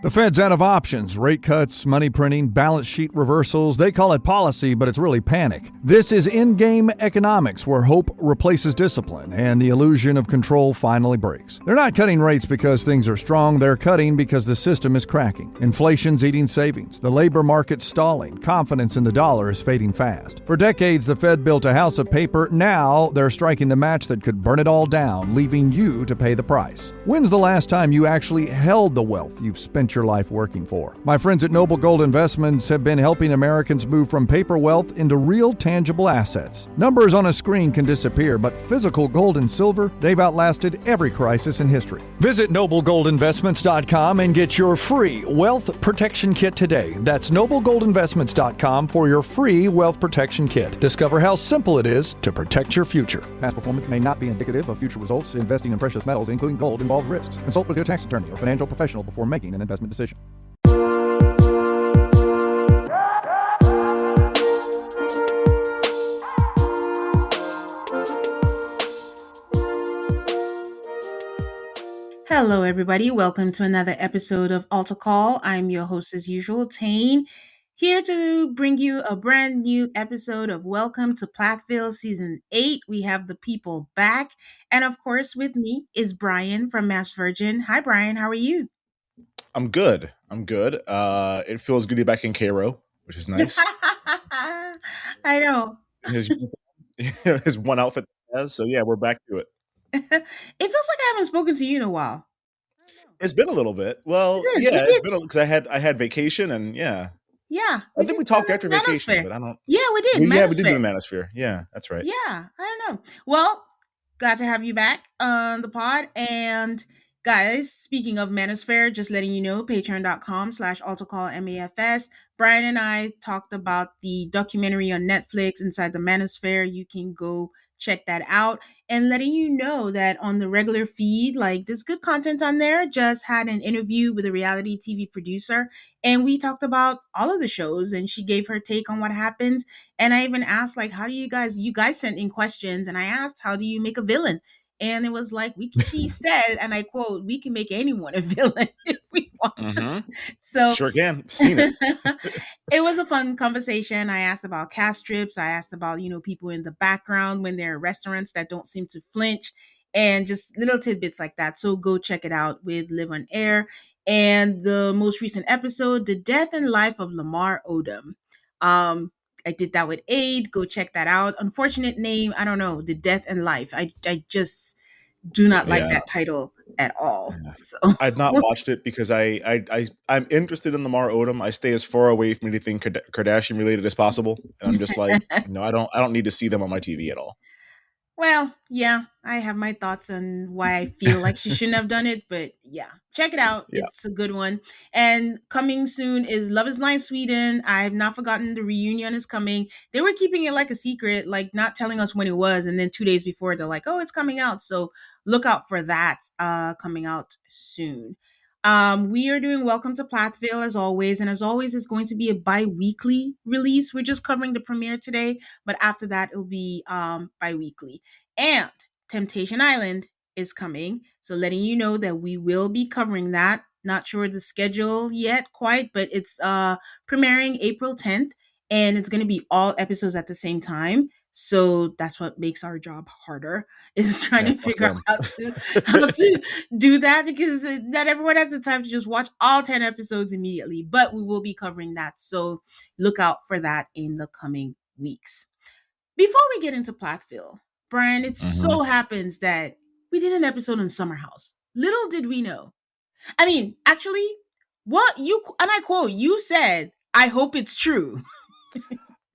The Fed's out of options. Rate cuts, money printing, balance sheet reversals. They call it policy, but it's really panic. This is in-game economics where hope replaces discipline and the illusion of control finally breaks. They're not cutting rates because things are strong. They're cutting because the system is cracking. Inflation's eating savings. The labor market's stalling. Confidence in the dollar is fading fast. For decades, the Fed built a house of paper. Now they're striking the match that could burn it all down, leaving you to pay the price. When's the last time you actually held the wealth you've spent your life working for? My friends at Noble Gold Investments have been helping Americans move from paper wealth into real tangible assets. Numbers on a screen can disappear, but physical gold and silver, they've outlasted every crisis in history. Visit noblegoldinvestments.com and get your free wealth protection kit today. That's noblegoldinvestments.com for your free wealth protection kit. Discover how simple it is to protect your future. Past performance may not be indicative of future results. Investing in precious metals, including gold, involves risks. Consult with your tax attorney or financial professional before making an investment decision. Hello, everybody. Welcome to another episode of Altar Call. I'm your host, as usual, Tane, here to bring you a brand new episode of Welcome to Plathville Season 8. We have the people back. And of course, with me is Brian from Mass Virgin. Hi, Brian. How are you? I'm good. It feels good to be back in Cairo, which is nice. I know. His one outfit has, so yeah, we're back to it. It feels like I haven't spoken to you in a while. It's been a little bit. Well, it's been because I had vacation and yeah. Yeah. I think we talked after vacation, but I don't. Yeah, we did. We did do the Manosphere. Yeah, that's right. Yeah, I don't know. Well, glad to have you back on the pod. And guys, speaking of Manosphere, just letting you know, patreon.com/AltarCallMAFS. Brian and I talked about the documentary on Netflix, Inside the Manosphere. You can go check that out. And letting you know that on the regular feed, like there's good content on there. Just had an interview with a reality TV producer, and we talked about all of the shows, and she gave her take on what happens. And I even asked, like, how do you guys sent in questions, and I asked, how do you make a villain? And it was like, she said, and I quote, we can make anyone a villain if we want to. So sure can. Seen it. It was a fun conversation. I asked about cast trips. I asked about, people in the background when they're at restaurants that don't seem to flinch, and just little tidbits like that. So go check it out with Live on Air. And the most recent episode, The Death and Life of Lamar Odom. I did that with Aid. Go check that out. Unfortunate name. I don't know. The Death and Life. I just do not like that title at all. Yeah. So I've not watched it because I'm interested in Lamar Odom. I stay as far away from anything Kardashian related as possible. And I'm just like, no, I don't need to see them on my TV at all. Well, yeah, I have my thoughts on why I feel like she shouldn't have done it, but yeah, check it out. Yeah. It's a good one. And coming soon is Love is Blind Sweden. I have not forgotten the reunion is coming. They were keeping it like a secret, like not telling us when it was. And then 2 days before, they're like, oh, it's coming out. So look out for that coming out soon. We are doing Welcome to Plathville as always. And as always, it's going to be a bi-weekly release. We're just covering the premiere today, but after that, it'll be bi-weekly. And Temptation Island is coming. So letting you know that we will be covering that. Not sure the schedule yet quite, but it's premiering April 10th. And it's going to be all episodes at the same time. So that's what makes our job harder, is trying to figure out how to do that, because not everyone has the time to just watch all 10 episodes immediately, but we will be covering that. So look out for that in the coming weeks. Before we get into Plathville, Brian, it so happens that we did an episode on Summer House. Little did we know. I mean, actually, what you, and I quote, you said, I hope it's true.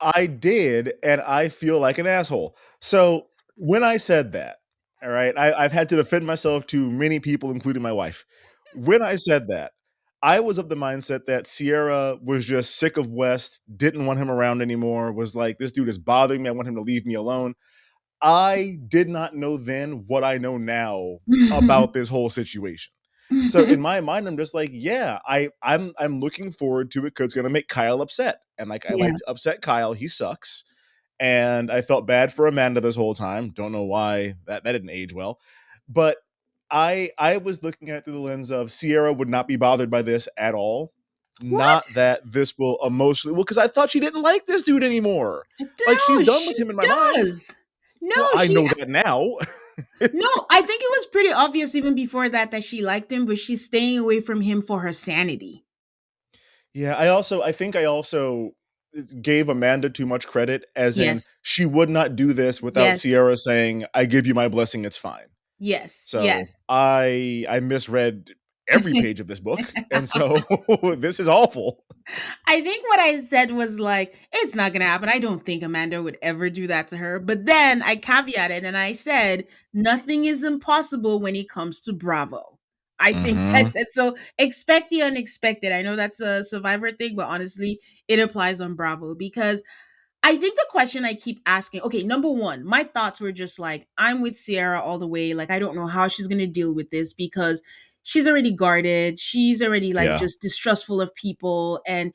I did, and I feel like an asshole. So when I said that, all right, I've had to defend myself to many people, including my wife. When I said that, I was of the mindset that Sierra was just sick of West, didn't want him around anymore, was like, this dude is bothering me, I want him to leave me alone. I did not know then what I know now about this whole situation. So in my mind, I'm just like, yeah, I'm looking forward to it because it's going to make Kyle upset. And like, I like to upset Kyle. He sucks. And I felt bad for Amanda this whole time. Don't know why that didn't age well. But I was looking at it through the lens of Sierra would not be bothered by this at all. What? Not that this will emotionally, well, because I thought she didn't like this dude anymore. Like, she's No, done she with him in my mind. does. No, Well, I she know that now. no, I think it was pretty obvious even before that she liked him, but she's staying away from him for her sanity. Yeah, I think I also gave Amanda too much credit, as in Yes. she would not do this without Yes. Sierra saying, "I give you my blessing, it's fine." Yes. So Yes. I misread every page of this book, and so this is awful. I think what I said was like, it's not going to happen. I don't think Amanda would ever do that to her. But then I caveated and I said, nothing is impossible when it comes to Bravo. I think I said so. Expect the unexpected. I know that's a Survivor thing, but honestly, it applies on Bravo because I think the question I keep asking, okay, number one, my thoughts were just like, I'm with Sierra all the way. Like, I don't know how she's going to deal with this because she's already guarded. She's already like Yeah. just distrustful of people. And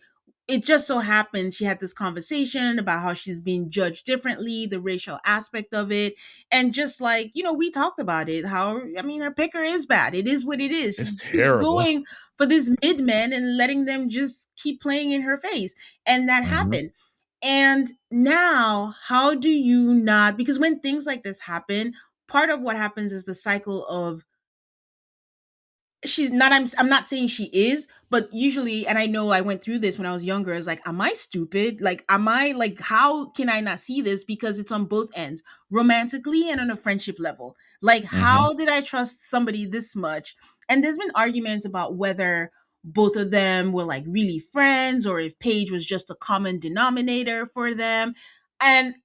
it just so happens she had this conversation about how she's being judged differently, the racial aspect of it. And just like, we talked about it, how, I mean, her picker is bad. It is what it is. It's She keeps terrible. going for these mid men and letting them just keep playing in her face. And that happened. And now, how do you not? Because when things like this happen, part of what happens is the cycle of she's not I'm not saying she is, but usually, and I know I went through this when I was younger, it's like, am I stupid? Like, am I like, how can I not see this? Because it's on both ends, romantically and on a friendship level. Like, how did I trust somebody this much? And there's been arguments about whether both of them were like really friends or if Paige was just a common denominator for them. And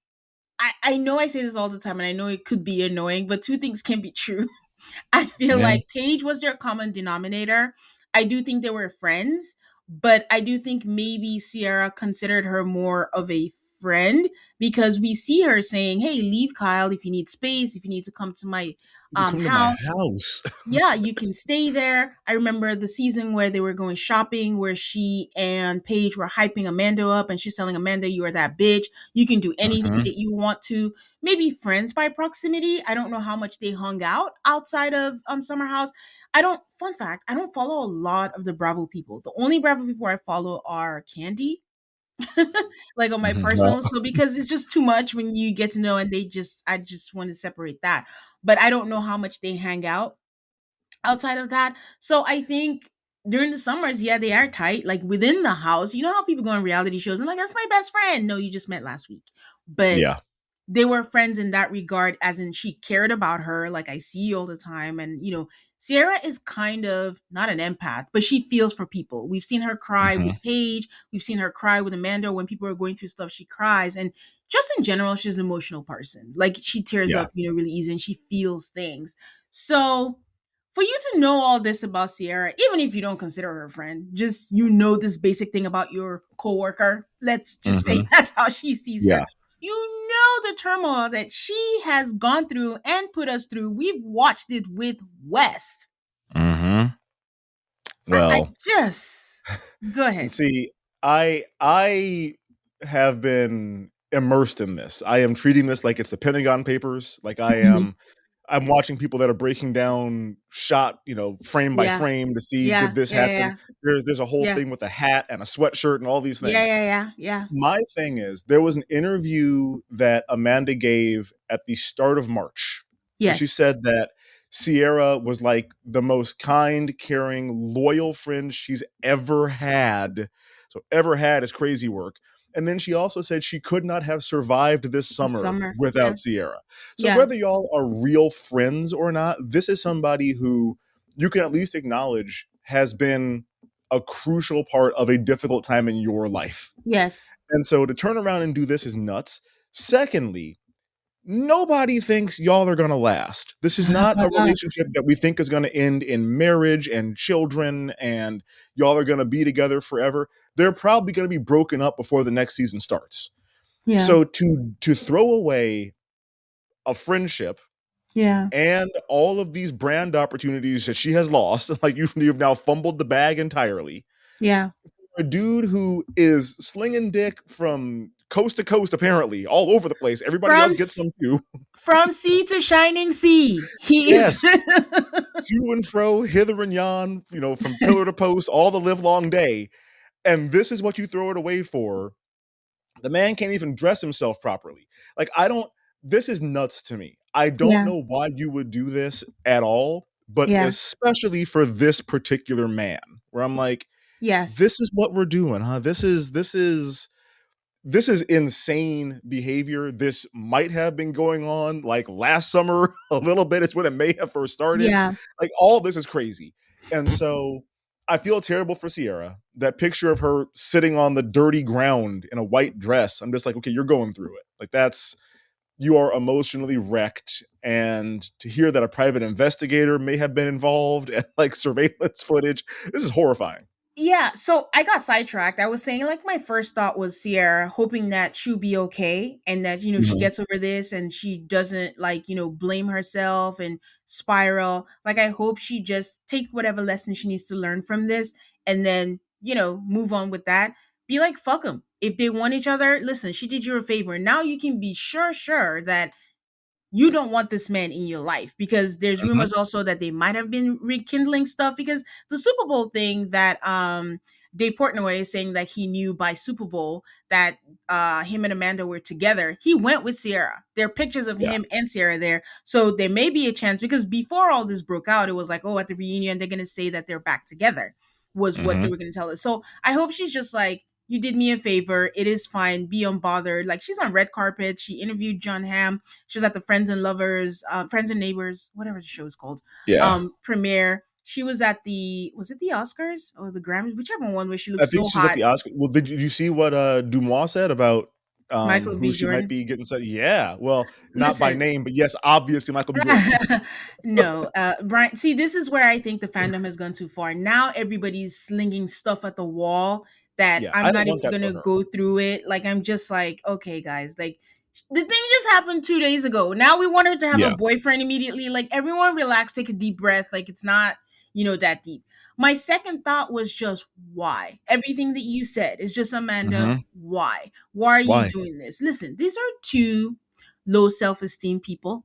I know I say this all the time and I know it could be annoying, but two things can be true. I feel Yeah. like Paige was their common denominator. I do think they were friends, but I do think maybe Sierra considered her more of a friend because we see her saying, "Hey, leave Kyle if you need space, if you need to come to my You come to my house. house. Yeah, you can stay there." I remember the season where they were going shopping, where she and Paige were hyping Amanda up, and she's telling Amanda, "You are that bitch. You can do anything that you want to." Maybe friends by proximity. I don't know how much they hung out outside of Summer House. I don't. Fun fact: I don't follow a lot of the Bravo people. The only Bravo people I follow are Candy, like on my Well, personal. So because it's just too much when you get to know, and I just want to separate that. But I don't know how much they hang out outside of that. So I think during the summers, yeah, they are tight. Like within the house, you know how people go on reality shows and like, that's my best friend. No, you just met last week. But yeah. they were friends in that regard, as in she cared about her, like I see you all the time. And Sierra is kind of not an empath, but she feels for people. We've seen her cry with Paige, we've seen her cry with Amanda. When people are going through stuff, she cries. And just in general, she's an emotional person. Like she tears Yeah. up, really easy, and she feels things. So for you to know all this about Sierra, even if you don't consider her a friend, just this basic thing about your coworker. Let's just say that's how she sees her. Yeah. You know the turmoil that she has gone through and put us through. We've watched it with West. Well, I just go ahead. See, I have been immersed in this. I am treating this like it's the Pentagon Papers. Like I'm watching people that are breaking down shot, frame by Yeah. frame to see, Yeah. did this Yeah. happen? Yeah. There's a whole Yeah. thing with a hat and a sweatshirt and all these things. Yeah. My thing is, there was an interview that Amanda gave at the start of March. Yes. She said that Sierra was like the most kind, caring, loyal friend she's ever had. So ever had is crazy work. And then she also said she could not have survived this summer without Sierra. So whether y'all are real friends or not, this is somebody who you can at least acknowledge has been a crucial part of a difficult time in your life. Yes. And so to turn around and do this is nuts. Secondly, nobody thinks y'all are going to last. This is not a relationship that we think is going to end in marriage and children and y'all are going to be together forever. They're probably going to be broken up before the next season starts. Yeah. So to throw away a friendship and all of these brand opportunities that she has lost, like you've now fumbled the bag entirely. Yeah. A dude who is slinging dick from coast to coast, apparently, all over the place. Everybody From else gets some too. from sea to shining sea. He is. Yes, to and fro, hither and yon, from pillar to post, all the live long day. And this is what you throw it away for. The man can't even dress himself properly. Like, this is nuts to me. I don't Yeah. know why you would do this at all, but Yeah. especially for this particular man, where I'm like, Yes. this is what we're doing, huh? This is insane behavior. This might have been going on like last summer a little bit. It's when it may have first started. Yeah. Like, all this is crazy. And so I feel terrible for Sierra. That picture of her sitting on the dirty ground in a white dress, I'm just like, okay, you're going through it. Like, you are emotionally wrecked. And to hear that a private investigator may have been involved and like surveillance footage, this is horrifying. Yeah, so I got sidetracked. I was saying, like, my first thought was Sierra, hoping that she'll be okay and that, she gets over this and she doesn't, like, blame herself and spiral. Like, I hope she just take whatever lesson she needs to learn from this and then, move on with that. Be like, fuck them. If they want each other, listen, she did you a favor. Now you can be sure that you don't want this man in your life, because there's rumors also that they might have been rekindling stuff, because the Super Bowl thing that Dave Portnoy is saying that he knew by Super Bowl that him and Amanda were together. He went with Sierra. There are pictures of him and Sierra there. So there may be a chance, because before all this broke out, it was like, oh, at the reunion, they're going to say that they're back together, was what they were going to tell us. So I hope she's just like, you did me a favor. It is fine. Be unbothered. Like, she's on red carpet. She interviewed John Hamm. She was at the Friends and Lovers, Friends and Neighbors, whatever the show is called, premiere. She was at was it the Oscars or the Grammys? Whichever one, where she looked so hot. I think she was at the Oscars. Well, did you see what Dumois said about Michael B. who she Jordan might be getting set? Yeah, well, not by name, but yes, obviously Michael B. Jordan. No, Brian. See, this is where I think the fandom has gone too far. Now everybody's slinging stuff at the wall that I'm not even going to go through it. Like, I'm just like, okay, guys, like, the thing just happened 2 days ago. Now we want her to have a boyfriend immediately. Like, everyone relax, take a deep breath. Like, it's not, that deep. My second thought was just, why? Everything that you said is just, Amanda, why? Why are you doing this? Listen, these are two low self-esteem people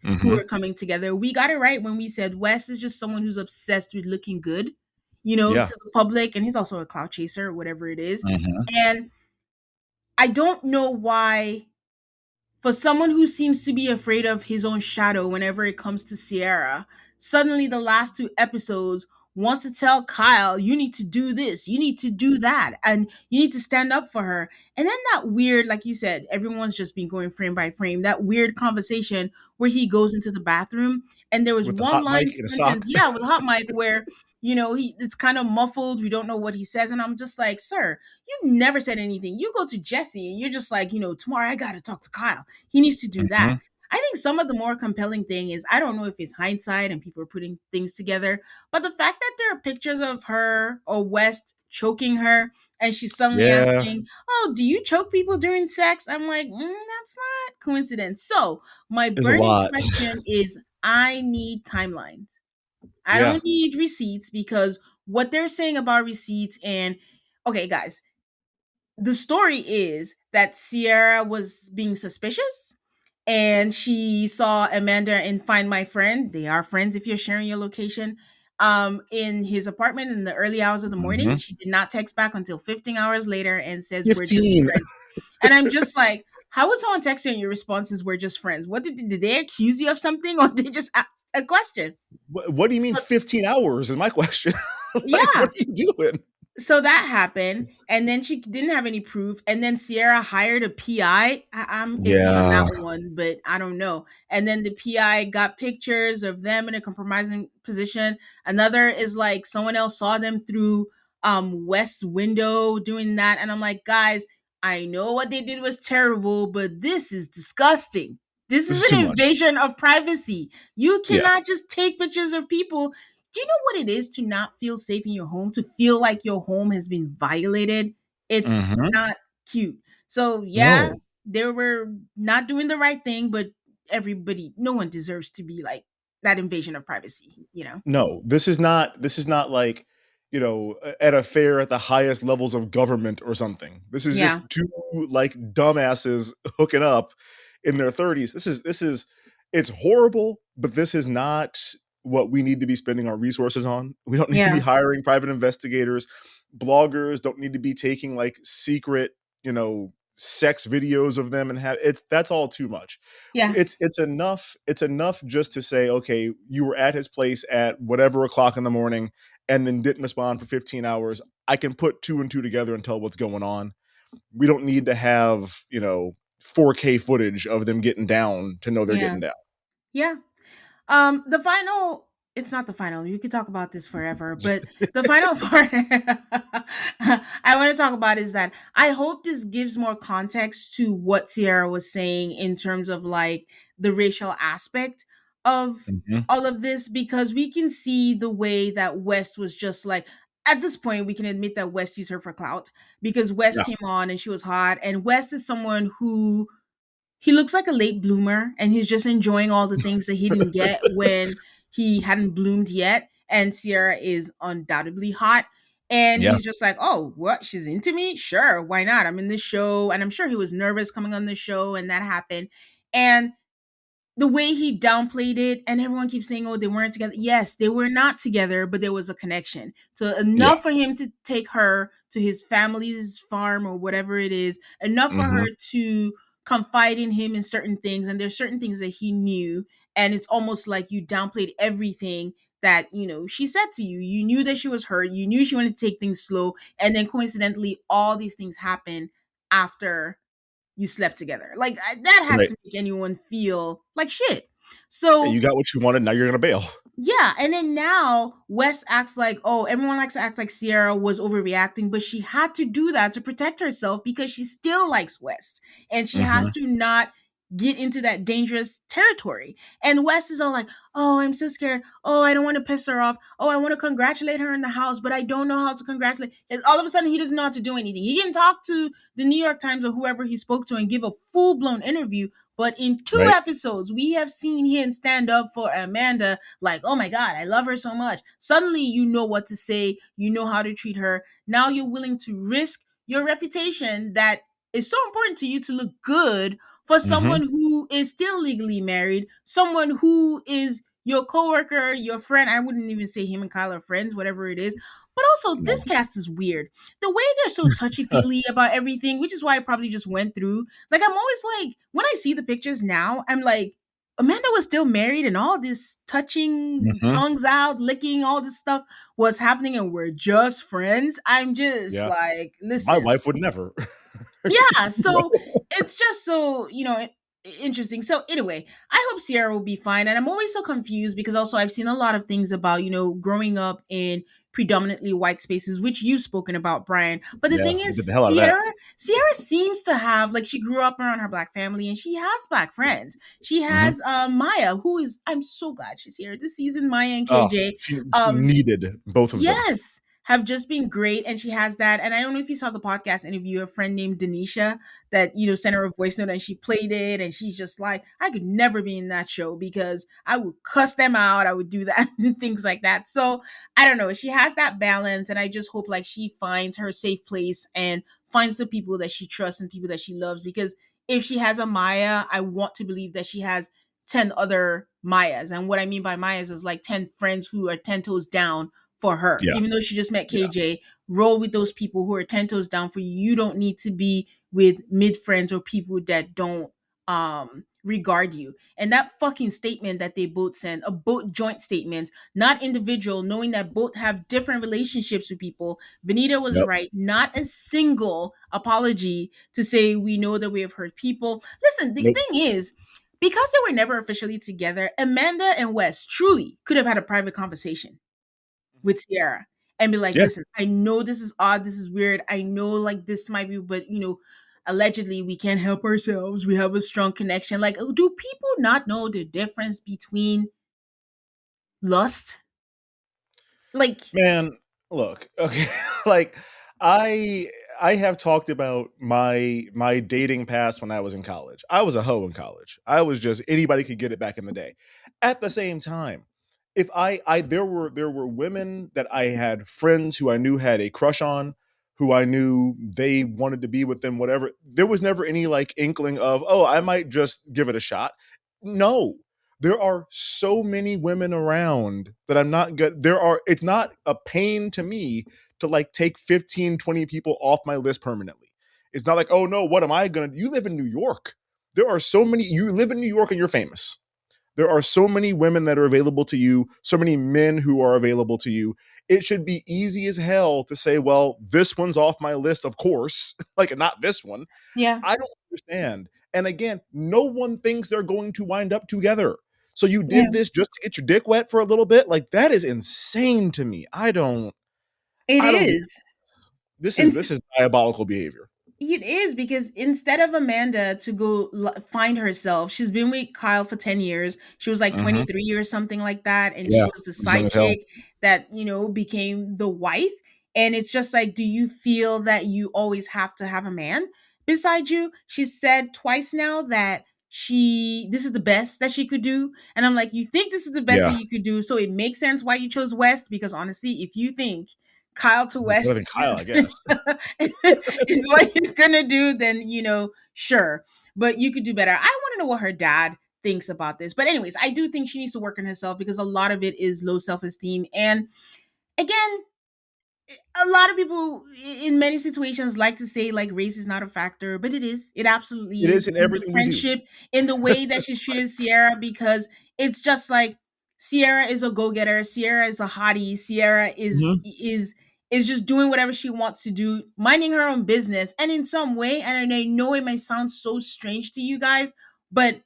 who are coming together. We got it right when we said Wes is just someone who's obsessed with looking good, to the public. And he's also a clout chaser, or whatever it is. And I don't know why, for someone who seems to be afraid of his own shadow whenever it comes to Sierra, suddenly the last 2 episodes wants to tell Kyle, you need to do this, you need to do that, and you need to stand up for her. And then that weird, like you said, everyone's just been going frame by frame, that weird conversation where he goes into the bathroom and there was with one line sentence, with a hot mic where, it's kind of muffled. We don't know what he says. And I'm just like, sir, you've never said anything. You go to Jesse and you're just like, tomorrow I got to talk to Kyle. He needs to do that. I think some of the more compelling thing is, I don't know if it's hindsight and people are putting things together, but the fact that there are pictures of her or West choking her and she's suddenly asking, oh, do you choke people during sex? I'm like, that's not coincidence. So my burning question is, I need timelines. I don't need receipts, because what they're saying about receipts okay, guys, the story is that Sierra was being suspicious and she saw Amanda in Find My Friend. They are friends if you're sharing your location. In his apartment in the early hours of the morning. She did not text back until 15 hours later and says, 15. We're just friends. And I'm just like, how would someone text you and your responses were just friends? What did they accuse you of something, or did they just ask a question? What do you mean 15 hours is my question? What are you doing? So that happened, and then she didn't have any proof, and then Sierra hired a PI. I'm iffy on that one, but I don't know. And then the PI got pictures of them in a compromising position. Another is like someone else saw them through West's window doing that, and I'm like, guys, I know what they did was terrible, but this is disgusting. This is an invasion of privacy. You cannot just take pictures of people. Do you know what it is to not feel safe in your home, to feel like your home has been violated? It's not cute. So they were not doing the right thing, but no one deserves to be like that invasion of privacy, No, this is not like, an affair at the highest levels of government or something. This is Yeah. just two like dumbasses hooking up in their 30s. It's horrible, but this is not what we need to be spending our resources on. We don't need to be Yeah. hiring private investigators. Bloggers don't need to be taking like secret, sex videos of them and that's all too much. Yeah. It's enough just to say, okay, you were at his place at whatever o'clock in the morning and then didn't respond for 15 hours. I can put two and two together and tell what's going on. We don't need to have, 4K footage of them getting down to know they're Yeah. getting down. Yeah. The final, it's not the final. You could talk about this forever, but the final part I want to talk about is that I hope this gives more context to what Sierra was saying in terms of like the racial aspect of Mhm. all of this, because we can see the way that West was just like, at this point we can admit that West used her for clout, because West Yeah. came on and she was hot, and West is someone who, he looks like a late bloomer and he's just enjoying all the things that he didn't get when he hadn't bloomed yet. And Sierra is undoubtedly hot. And Yeah. he's just like, oh, what? She's into me? Sure. Why not? I'm in this show. And I'm sure he was nervous coming on the show and that happened. And the way he downplayed it, and everyone keeps saying, oh, they weren't together. Yes, they were not together, but there was a connection. So enough for him to take her to his family's farm or whatever it is, enough for her to confide in him in certain things. And there's certain things that he knew. And it's almost like you downplayed everything that, she said to you. You knew that she was hurt. You knew she wanted to take things slow. And then coincidentally, all these things happen after you slept together. Like that has Right. to make anyone feel like shit. Yeah, So you got what you wanted. Now you're gonna bail. yeah, and then now Wes acts like, oh, everyone likes to act like Sierra was overreacting, but she had to do that to protect herself because she still likes West, and she has to not get into that dangerous territory. And West is all like, oh, I'm so scared. Oh, I don't want to piss her off. Oh, I want to congratulate her in the house, but I don't know how to congratulate. And all of a sudden, he doesn't know how to do anything. He didn't talk to the New York Times or whoever he spoke to and give a full blown interview. But in two Right. episodes, we have seen him stand up for Amanda like, oh my God, I love her so much. Suddenly, you know what to say. You know how to treat her. Now you're willing to risk your reputation that is so important to you to look good for someone who is still legally married, someone who is your coworker, your friend. I wouldn't even say him and Kyle are friends, whatever it is. But also, No. this cast is weird. The way they're so touchy-feely about everything, which is why I probably just went through. Like, I'm always like, when I see the pictures now, I'm like, Amanda was still married and all this touching, tongues out, licking, all this stuff was happening and we're just friends. I'm just like, listen. My wife would never. Yeah, so it's just so, interesting. So anyway, I hope Sierra will be fine. And I'm always so confused because also I've seen a lot of things about, growing up in predominantly white spaces, which you've spoken about, Brian. But the thing is, Sierra seems to have, like, she grew up around her Black family and she has Black friends. She has Maya, who is, I'm so glad she's here this season, Maya and KJ. She needed both of them. Yes, have just been great. And she has that. And I don't know if you saw the podcast interview, a friend named Denisha that, sent her a voice note and she played it. And she's just like, I could never be in that show because I would cuss them out. I would do that and things like that. So I don't know. She has that balance. And I just hope like she finds her safe place and finds the people that she trusts and people that she loves. Because if she has a Maya, I want to believe that she has 10 other Mayas. And what I mean by Mayas is like 10 friends who are 10 toes down for her. Yeah. Even though she just met KJ, roll with those people who are 10 toes down for you. You don't need to be with mid friends or people that don't regard you. And that fucking statement that they both sent, a both joint statement, not individual, knowing that both have different relationships with people. Benita was right. Not a single apology to say we know that we have hurt people. Listen, the thing is, because they were never officially together, Amanda and Wes truly could have had a private conversation with Sierra and be like, listen, I know this is odd, this is weird, I know like this might be, but allegedly we can't help ourselves, we have a strong connection. Like, do people not know the difference between lust? Like, man, look, okay. Like I have talked about my dating past when I was in college. I was a hoe in college. I was just, anybody could get it back in the day. At the same time, if I there were women that I had friends who I knew had a crush on, who I knew they wanted to be with them, whatever. There was never any like inkling of, oh, I might just give it a shot. No. There are so many women around that I'm not good. It's not a pain to me to like take 15, 20 people off my list permanently. It's not like, oh no, what am I gonna do? You live in New York. There are so many, you live in New York and you're famous. There are so many women that are available to you, so many men who are available to you. It should be easy as hell to say, well, this one's off my list, of course, like not this one. Yeah. I don't understand. And again, no one thinks they're going to wind up together. So you Yeah. did this just to get your dick wet for a little bit? Like that is insane to me. It I don't get is. this And is diabolical behavior. it is because instead of Amanda to go find herself, she's been with Kyle for 10 years. She was like Mm-hmm. 23 or something like that. And she Yeah, was the as young side as hell. chick that, became the wife. And it's just like, do you feel that you always have to have a man beside you? She said twice now that this is the best that she could do. And I'm like, you think this is the best that Yeah, you could do? So it makes sense why you chose West, because honestly, if you think Kyle to better than West Kyle, I guess. is what you're gonna do, then sure. But you could do better. I want to know what her dad thinks about this. But anyways, I do think she needs to work on herself because a lot of it is low self-esteem. And again, a lot of people in many situations like to say like race is not a factor, but it absolutely It is is. in In the everything we do. friendship, in the way that she's treated Sierra, because it's just like Sierra is a go-getter, Sierra is a hottie, Sierra is Mhm. is just doing whatever she wants to do, minding her own business. And in some way, and I know it might sound so strange to you guys, but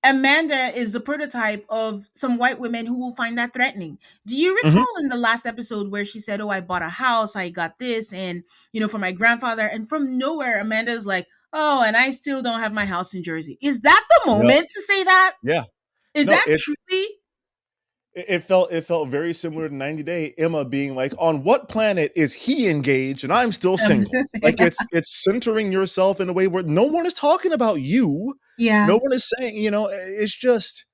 Amanda is the prototype of some white women who will find that threatening. Do you Mhm. recall in the last episode where she said, "Oh, I bought a house, I got this, and for my grandfather," and from nowhere, Amanda's like, "Oh, and I still don't have my house in Jersey." Is that the Yep. moment to say that? Yeah. Is No, that truly? it felt very similar to 90 Day Emma being like, on what planet is he engaged and I'm still single? Like it's centering yourself in a way where no one is talking about you. Yeah, No one is saying, it's just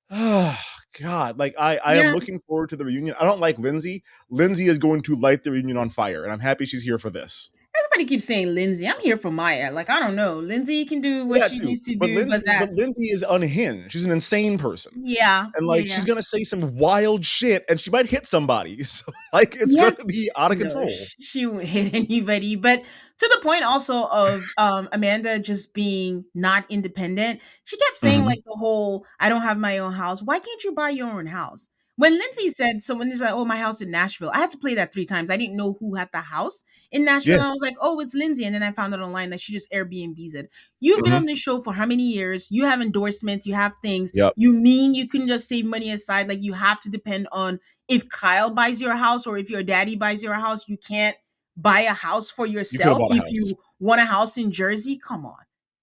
oh God. Like I am yeah. looking forward to the reunion. I don't like Lindsay. Lindsay is going to light the reunion on fire, and I'm happy she's here for this. Everybody keeps saying Lindsay. I'm here for Maya. Like, I don't know. Lindsay can do what Yeah, she too. needs to But do, but Lindsay, that, but Lindsay is unhinged. She's an insane person. yeah, And yeah, like yeah. she's gonna say some wild shit and she might hit somebody. So like it's Yeah. gonna be out of No, control. she won't hit anybody. But to the point also of Amanda just being not independent, she kept saying Mhm. like the whole "I don't have my own house. Why can't you buy your own house?" When Lindsay said, someone is like, "Oh, my house in Nashville," I had to play that 3 times. I didn't know who had the house in Nashville. Yeah. And I was like, "Oh, it's Lindsay." And then I found out online that she just Airbnbs it. You've been Mhm. on this show for how many years? You have endorsements, you have things. Yep. You mean you can just save money aside? Like you have to depend on if Kyle buys your house or if your daddy buys your house, you can't buy a house for You could have yourself bought a if house. you want a house in Jersey. Come on.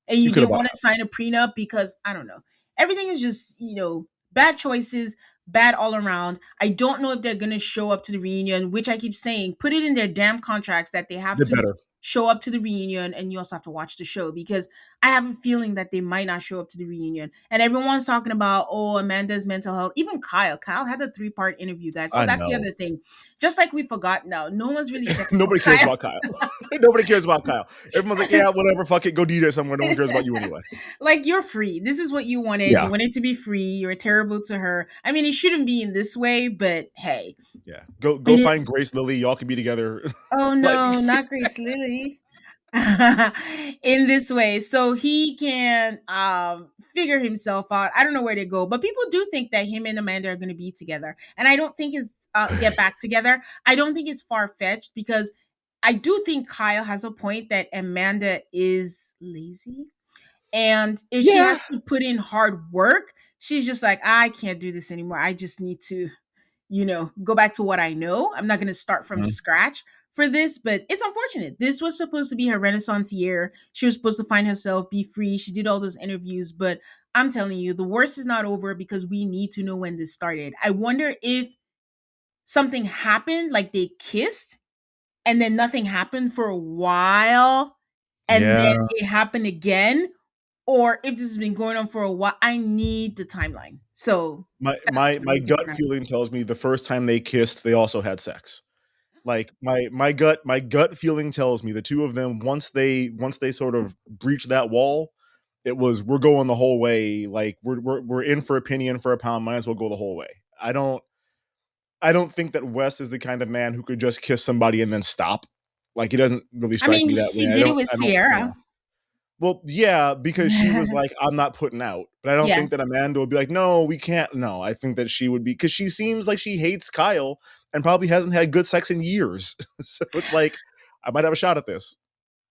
And You you could have didn't bought want a to house. sign a prenup because I don't know. Everything is just, bad choices, bad all around. I don't know if they're going to show up to the reunion, which I keep saying, put it in their damn contracts that they have Did to better. show up to the reunion, and you also have to watch the show because I have a feeling that they might not show up to the reunion. And everyone's talking about, oh, Amanda's mental health. Even Kyle had a 3-part interview, guys. Oh, I that's the know. other thing. Just like we forgot now, no one's really checking for Nobody cares Kyle. about Kyle. Nobody cares about Kyle. Everyone's like, yeah, whatever, fuck it, go do that somewhere. No one cares about you anyway. Like you're free. This is what you wanted. You Yeah. wanted to be free. You're terrible to her. I mean, it shouldn't be in this way, but hey, Yeah. Go it is. find Grace Lily. Y'all can be together. Oh Like no, not Grace Lily. In this way, so he can figure himself out. I don't know where to go, but people do think that him and Amanda are going to be together, and I don't think it's get back together. I don't think it's far fetched because I do think Kyle has a point that Amanda is lazy. And if she Yeah. has to put in hard work, she's just like, I can't do this anymore. I just need to, go back to what I know. I'm not going to start from Mhm. scratch for this, but it's unfortunate. This was supposed to be her Renaissance year. She was supposed to find herself, be free. She did all those interviews, but I'm telling you, the worst is not over because we need to know when this started. I wonder if something happened, like they kissed and then nothing happened for a while and Yeah. then it happened again, or if this has been going on for a while. I need the timeline. So My that's my what my I'm thinking gut of. feeling tells me the first time they kissed, they also had sex. Like my gut feeling tells me the two of them once they sort of breach that wall, it was we're going the whole way. Like we're in for a penny, in for a pound. Might as well go the whole way. I don't think that Wes is the kind of man who could just kiss somebody and then stop. Like he doesn't really I strike mean, me that way. he I did it don't. with I don't. Sierra. Well, yeah, because she was like, "I'm not putting out," but I don't Yeah. think that Amanda would be like, "No, we can't." No, I think that she would be because she seems like she hates Kyle and probably hasn't had good sex in years. So it's like I might have a shot at this.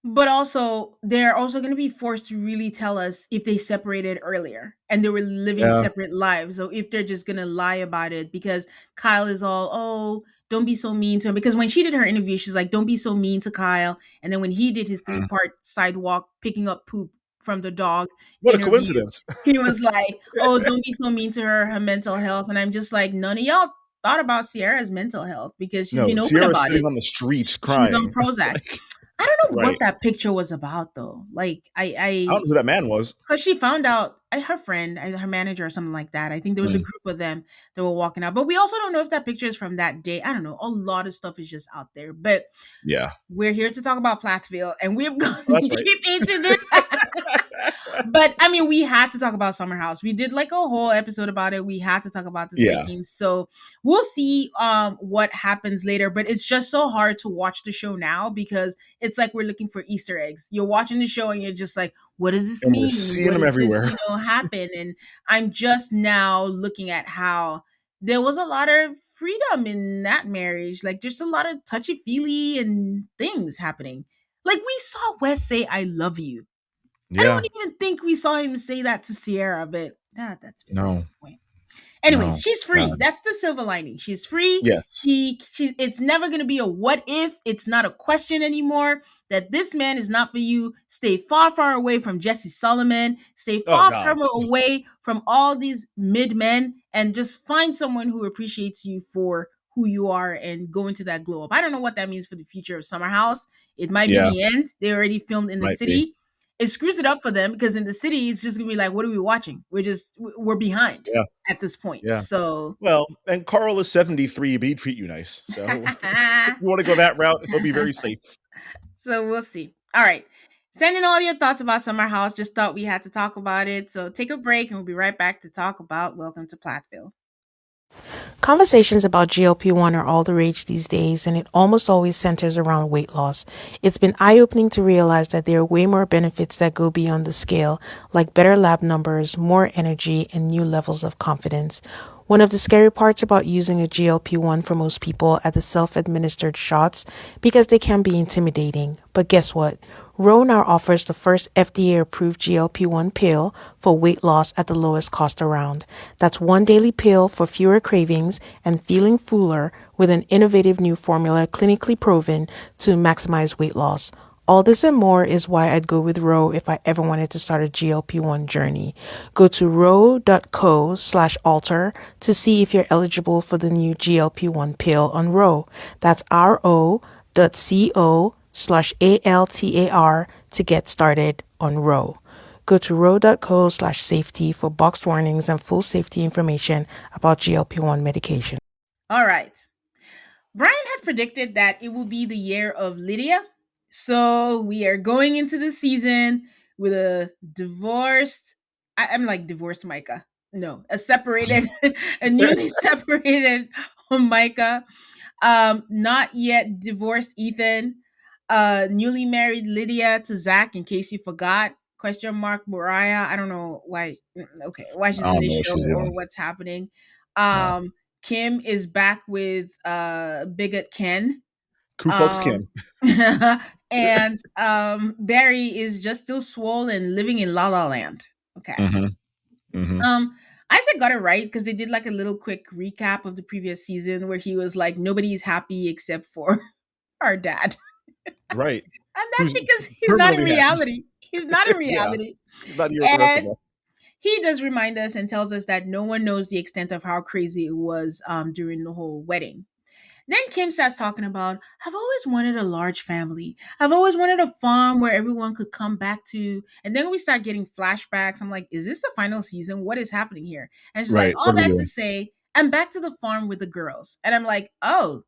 But also, they're also going to be forced to really tell us if they separated earlier and they were living Yeah. separate lives. So if they're just going to lie about it because Kyle is all, oh, don't be so mean to him. Because when she did her interview, she's like, don't be so mean to Kyle. And then when he did his 3-part sidewalk picking up poop from the dog What a interview, coincidence. he was like, oh, don't be so mean to her mental health. And I'm just like, none of y'all thought about Sierra's mental health because she's No, been open Sierra's about sitting it. on the street She's on crying. Prozac. Like, I don't know what right. that picture was about though. Like I don't know who that man was. because she found out her friend, her manager or something like that. I think there was a Mm, group of them that were walking out, but we also don't know if that picture is from that day. I don't know. A lot of stuff is just out there, but yeah. we're here to talk about Plathville, and we've gone Oh, that's right. deep into this. But I mean, we had to talk about Summer House. We did like a whole episode about it. We had to talk about this Yeah. ranking. So we'll see what happens later. But it's just so hard to watch the show now because it's like we're looking for Easter eggs. You're watching the show and you're just like, what does this And we're mean? seeing What them does this, everywhere. happen? And I'm just now looking at how there was a lot of freedom in that marriage. Like there's a lot of touchy feely and things happening. Like we saw Wes say, I love you. I Yeah. don't even think we saw him say that to Sierra, but that's besides No. the point. Anyways, No. she's free. God. That's the silver lining. She's free. Yes. She it's never going to be a what if. It's not a question anymore that this man is not for you. Stay far, far away from Jesse Solomon. Stay Oh far, God. far away from all these mid men and just find someone who appreciates you for who you are and go into that glow up. I don't know what that means for the future of Summer House. It might be Yeah. the end. They already filmed in the Might be. city. It screws it up for them because in the city it's just gonna be like, what are we watching? We're behind Yeah. at this point. Yeah. So Well, and Carl is 73, but he'd treat you nice. So if you want to go that route, he'll be very safe. so we'll see. All right. Send in all your thoughts about Summer House. Just thought we had to talk about it. So take a break and we'll be right back to talk about Welcome to Plathville. Conversations about GLP-1 are all the rage these days, and it almost always centers around weight loss. It's been eye-opening to realize that there are way more benefits that go beyond the scale, like better lab numbers, more energy, and new levels of confidence. One of the scary parts about using a GLP-1 for most people are the self-administered shots because they can be intimidating. But guess what? Ro now offers the first FDA-approved GLP-1 pill for weight loss at the lowest cost around. That's one daily pill for fewer cravings and feeling fuller with an innovative new formula clinically proven to maximize weight loss. All this and more is why I'd go with Ro if I ever wanted to start a GLP-1 journey. Go to ro.co/alter to see if you're eligible for the new GLP-1 pill on Ro. That's ro.co/ALTAR to get started on Ro. Go to ro.co/safety for boxed warnings and full safety information about GLP-1 medication. All right. Brian had predicted that it will be the year of Lydia. So we are going into the season with a divorced, I'm like divorced Micah. No, a separated, a newly separated Micah. Not yet divorced Ethan. Newly married Lydia to Zac, in case you forgot. Question mark Moriah. I don't know why. Okay, why she's I in don't know this what show she's or doing. what's happening. No. Kim is back with bigot Ken. Ku Klux Kim. And Barry is just still swole and living in La La Land. Okay. Mm-hmm. Mm-hmm. Isaac got it right because they did like a little quick recap of the previous season where he was like, nobody's happy except for our dad. Right. And that's Who's because he's not in permanently happy. reality. He's not in Yeah. reality. He's not here with the rest of And us. he does remind us and tells us that no one knows the extent of how crazy it was during the whole wedding. Then Kim starts talking about, I've always wanted a large family. I've always wanted a farm where everyone could come back to. And then we start getting flashbacks. I'm like, is this the final season? What is happening here? And she's like, Right. all What are we that to doing? say, I'm back to the farm with the girls. And I'm like, oh,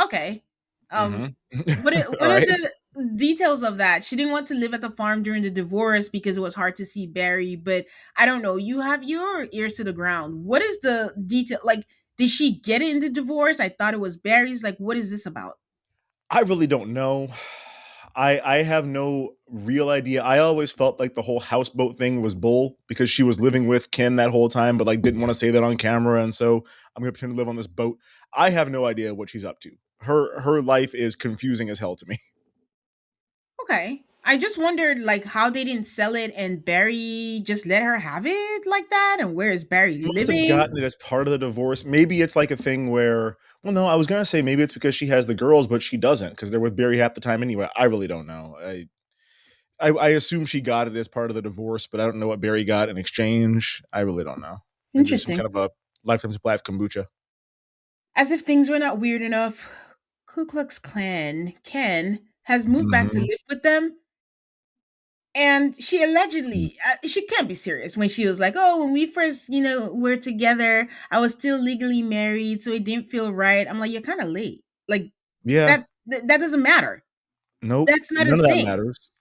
okay. Um, Hmm. what All are right. the details of that? She didn't want to live at the farm during the divorce because it was hard to see Barry, but I don't know. You have your ears to the ground. What is the detail? Like, did she get into divorce? I thought it was Barry's. Like, what is this about? I really don't know. I have no real idea. I always felt like the whole houseboat thing was bull because she was living with Ken that whole time, but like didn't want to say that on camera, and so I'm gonna pretend to live on this boat. I have no idea what she's up to. Her life is confusing as hell to me. Okay. I just wondered like how they didn't sell it and Barry just let her have it like that. And where is Barry Must have living? gotten it as part of the divorce. Maybe it's like a thing where, well, no, I was gonna say maybe it's because she has the girls, but she doesn't because they're with Barry half the time anyway. I really don't know. I assume she got it as part of the divorce, but I don't know what Barry got in exchange. I really don't know. Maybe it's some Interesting. kind of a lifetime supply of kombucha. As if things were not weird enough, Ku Klux Klan Ken has moved back to Hmm. live with them. And she Mm. allegedly, she can't be serious when she was like, oh, when we first, were together, I was still legally married, so it didn't feel right. I'm like, you're kind of late. Like, Yeah. that doesn't matter. Nope. That's not a None of that thing. matters.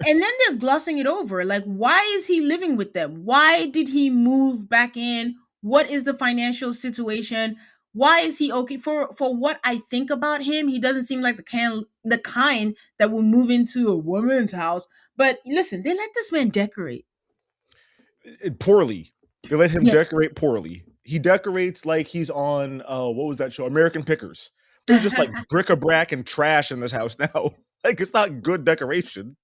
And then they're glossing it over. Like, why is he living with them? Why did he move back in? What is the financial situation? Why is he okay? For what I think about him, he doesn't seem like the kind that will move into a woman's house. But listen, they let this man decorate. Poorly. They let him Yeah. decorate poorly. He decorates like he's on what was that show? American Pickers. There's just like bric-a-brac and trash in this house now. Like it's not good decoration.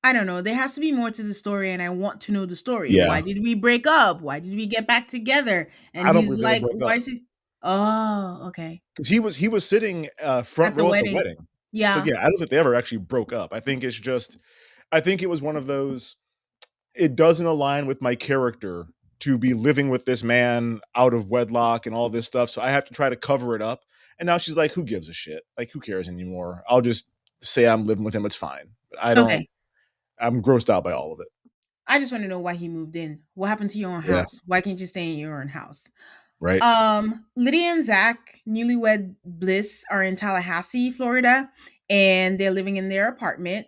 I don't know. There has to be more to the story, and I want to know the story. Why Yeah. did we break up? Why did we get back together? And I don't he's believe they ever like, broke why up. is it? Oh, okay. Because he was sitting front At the row at the wedding. wedding. So Yeah. yeah, I don't think they ever actually broke up. I think it's just I think it was one of those it doesn't align with my character to be living with this man out of wedlock and all this stuff. So I have to try to cover it up. And now she's like, who gives a shit? Like, who cares anymore? I'll just say I'm living with him. It's fine. But I don't, Okay. I'm grossed out by all of it. I just want to know why he moved in. What happened to your own Yeah. house? Why can't you stay in your own house? Right. Lydia and Zac, newlywed bliss, are in Tallahassee, Florida, and they're living in their apartment.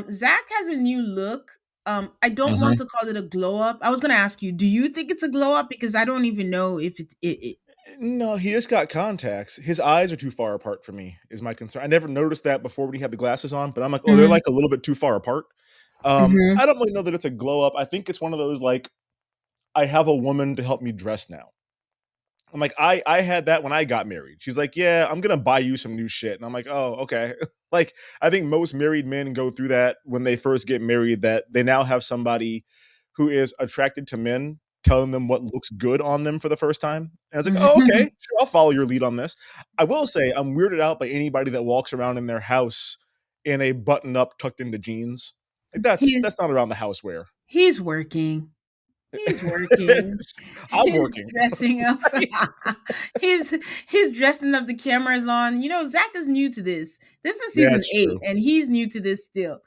Zac has a new look. I don't want Hmm. to call it a glow up. I was gonna ask you, do you think it's a glow up? Because I don't even know if it. No, he just got contacts. His eyes are too far apart for me, is my concern. I never noticed that before when he had the glasses on, but I'm like, oh, they're Mhm, like a little bit too far apart. mhm. I don't really know that it's a glow up. I think it's one of those like, I have a woman to help me dress now. I'm like, I had that when I got married. She's like, yeah, I'm gonna buy you some new shit. And I'm like, oh, okay. Like, I think most married men go through that when they first get married, that they now have somebody who is attracted to men telling them what looks good on them for the first time. And I was like, oh, okay, sure, I'll follow your lead on this. I will say I'm weirded out by anybody that walks around in their house in a button up tucked into jeans. Like He that's not around the house wear. he's working. He's working. I'm He's working. dressing up. he's he's dressing up. The cameras on. Zach is new to this. This is Yeah, season it's 8, true. and he's new to this still.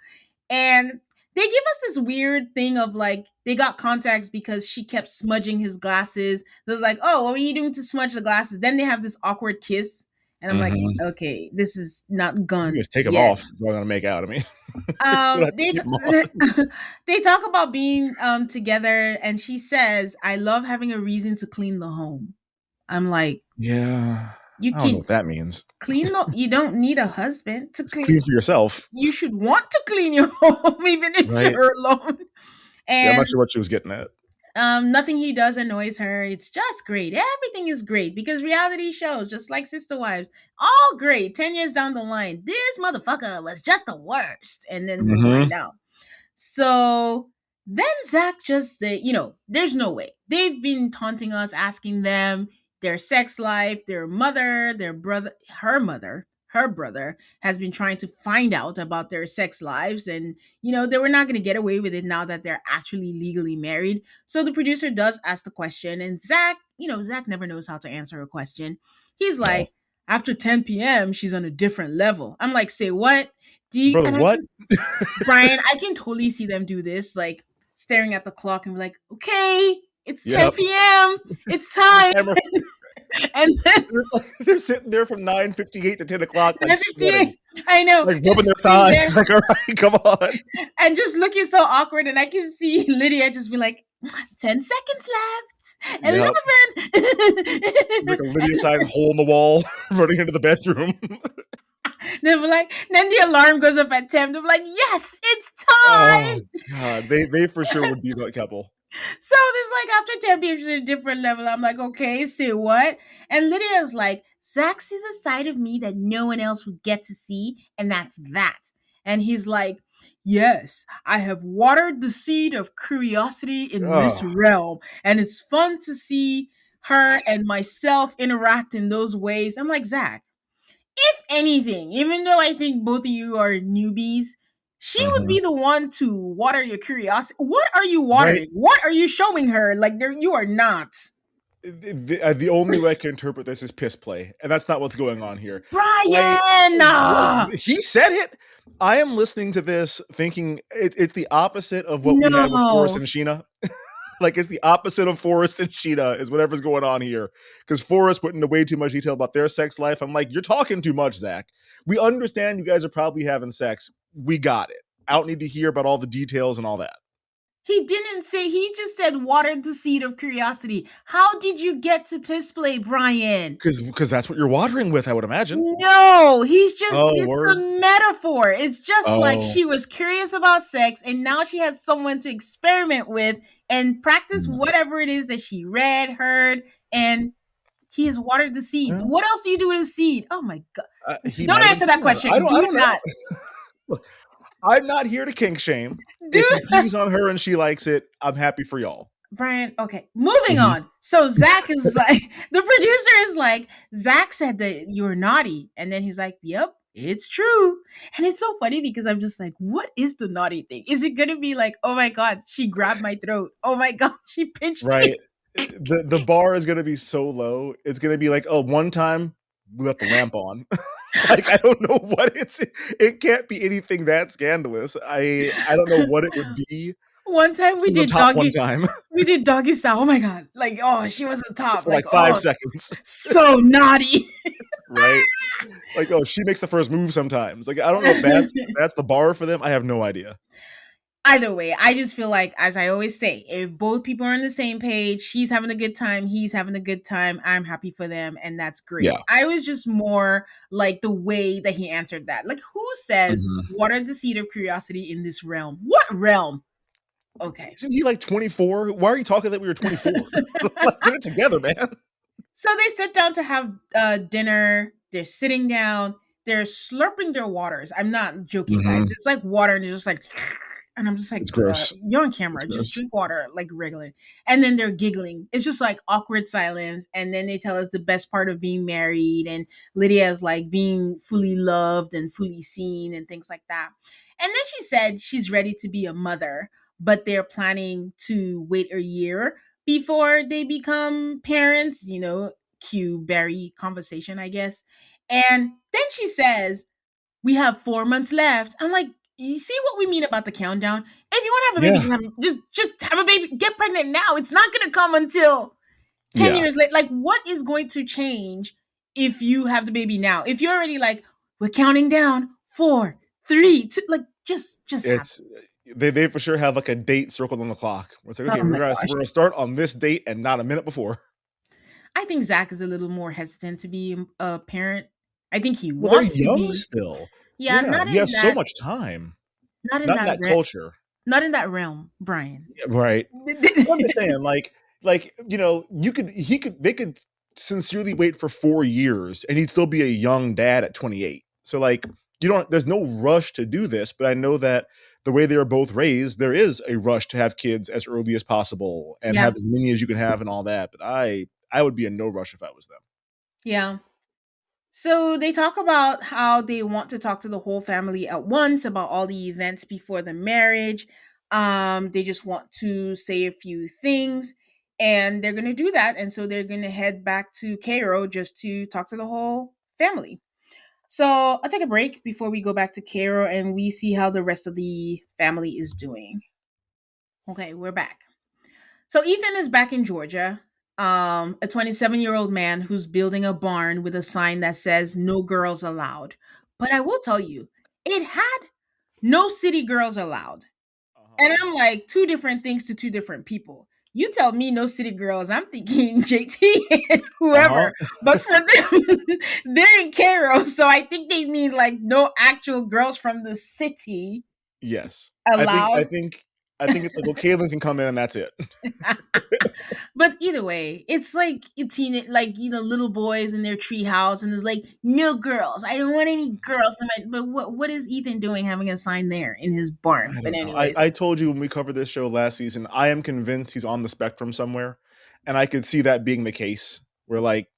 And they give us this weird thing of like they got contacts because she kept smudging his glasses. They was like, oh, what were you doing to smudge the glasses? Then they have this awkward kiss, and I'm like, Mhm. okay, this is not You gone just take them yet. off. That's what I'm gonna make out of me. You don't have to They keep 'em on. they talk about being together, and she says, "I love having a reason to clean the home." I'm like, Yeah. you I don't know can what that means. clean the. You don't need a husband to Just clean clean. for yourself. You should want to clean your home, even if Right. you're alone. Yeah, I'm And not sure what she was getting at. nothing he does annoys her. It's just great. Everything is great because reality shows, just like Sister Wives, all great. 10 years down the line, this motherfucker was just the worst, and then we'll find Mhm. out. So then Zach just, there's no way. They've been taunting us, asking them their sex life, their mother, their brother, her mother, her brother has been trying to find out about their sex lives. And, they were not going to get away with it now that they're actually legally married. So the producer does ask the question. And Zach never knows how to answer a question. He's No. like, After 10 p.m., she's on a different level. I'm like, say what? Do you, Brother, and what? Brian, I can totally see them do this, like staring at the clock and be like, okay, it's 10 Yep. p.m. It's The time. timer. And then They're sitting there from 9:58 to 10 o'clock, like sweating, 9:58, I know, like rubbing just their sitting there thighs. Like, all right, come on. and just looking so awkward. And I can see Lydia just be like, 10 seconds left, Yep. 11. Like a Lydia sign hole in the wall running into the bedroom. They'll be like, then the alarm goes up at 10. They'll be like, yes, it's time. Oh God, they for sure would be that couple. So just like after 10 p.m. she's at a different level. I'm like, okay, say what? And Lydia's like, Zac sees a side of me that no one else would get to see, and that's that. And he's like, yes, I have watered the seed of curiosity in this Oh, realm, and it's fun to see her and myself interact in those ways. I'm like, Zac, if anything, even though I think both of you are newbies, she would mhm. be the one to water your curiosity. What are you Right. watering? What are you showing her? Like, you are not. The only way I can interpret this is piss play, and that's not what's going on here. Brian! He said it. I am listening to this thinking it's the opposite of what we had with Forrest No. and Sheena. Like, it's the opposite of Forrest and Sheena is whatever's going on here. Because Forrest went into way too much detail about their sex life. I'm like, you're talking too much, Zac. We understand you guys are probably having sex. We got it. I don't need to hear about all the details and all that. He didn't say, he just said watered the seed of curiosity. How did you get to piss play, Brian? Because that's what you're watering with, I would imagine. No, it's Word. a metaphor. It's just like Oh. she was curious about sex and now she has someone to experiment with and practice whatever it is that she read, heard, and he has watered the seed. Yeah. What else do you do with a seed? Oh my God. He Don't might have answer that done question. I don't Do not. know. Look, I'm not here to kink shame. Do If he not. pees on her and she likes it, I'm happy for y'all. Brian, okay, moving Mhm. on. So Zac is like, the producer is like, Zac said that you're naughty. And then he's like, yep, it's true. And it's so funny because I'm just like, what is the naughty thing? Is it going to be like, oh my God, she grabbed my throat. Oh my God, she pinched me. Right. The bar is going to be so low. It's going to be like, oh, one time we left the lamp on. Like, I don't know what it can't be anything that scandalous. I don't know what it would be. One time we She was on did top one doggy. time We did doggy style. Oh my God. Like, oh, she was on top. for Like, like 5 oh, seconds. so naughty. Right. Like, oh, she makes the first move sometimes. Like, I don't know if that's the bar for them. I have no idea. Either way, I just feel like, as I always say, if both people are on the same page, she's having a good time, he's having a good time, I'm happy for them, and that's great. Yeah. I was just more like the way that he answered that. Like, who says, what are the seed of curiosity in this realm? What realm? Okay. Isn't he like 24? Why are you talking that we were 24? Get it together, man. So they sit down to have dinner. They're sitting down. They're slurping their waters. I'm not joking, guys. It's like water, and it's just like, and I'm just like, It's gross. you're on camera. It's Just gross. drink water like regular. And then they're giggling. It's just like awkward silence. And then they tell us the best part of being married. And Lydia is like being fully loved and fully seen and things like that. And then she said she's ready to be a mother, but they're planning to wait a year before they become parents, cue Barry conversation, I guess. And then she says, we have 4 months left. I'm like, you see what we mean about the countdown? If you want to have a baby, just have a baby, get pregnant now. It's not going to come until 10 years later. Like, what is going to change if you have the baby now? If you're already like, we're counting down 4, 3, 2, like, just It's they for sure have like a date circled on the clock. It's like, okay, Oh we're my gonna gosh. start on this date and not a minute before. I think Zac is a little more hesitant to be a parent. I think he Well, they're wants to young be. still. Yeah, Yeah, you have so much time. not in Not in that that culture. not in that realm, Brian. Right. Well, I'm just saying, like, they could sincerely wait for 4 years and he'd still be a young dad at 28. So like, there's no rush to do this, but I know that the way they are both raised, there is a rush to have kids as early as possible and Yeah. have as many as you can have and all that. But I would be in no rush if I was them. Yeah. So they talk about how they want to talk to the whole family at once about all the events before the marriage. They just want to say a few things, and they're going to do that. And so they're going to head back to Cairo just to talk to the whole family. So I'll take a break before we go back to Carol and we see how the rest of the family is doing. Okay, we're back. So Ethan is back in Georgia. A 27-year-old man who's building a barn with a sign that says "No girls allowed." But I will tell you, it had "No city girls allowed." And I'm like, two different things to two different people. You tell me no city girls, I'm thinking JT and Uh-huh. whoever. But for them, they're in Cairo. So I think they mean like no actual girls from the city Yes. I think I allowed. think I think it's like, well, Caitlin can come in and that's it. But either way, it's like like little boys in their treehouse, and it's like no girls. I don't want any girls. But what is Ethan doing having a sign there in his barn? I But don't know. anyways, I told you when we covered this show last season, I am convinced he's on the spectrum somewhere. And I could see that being the case. Where like,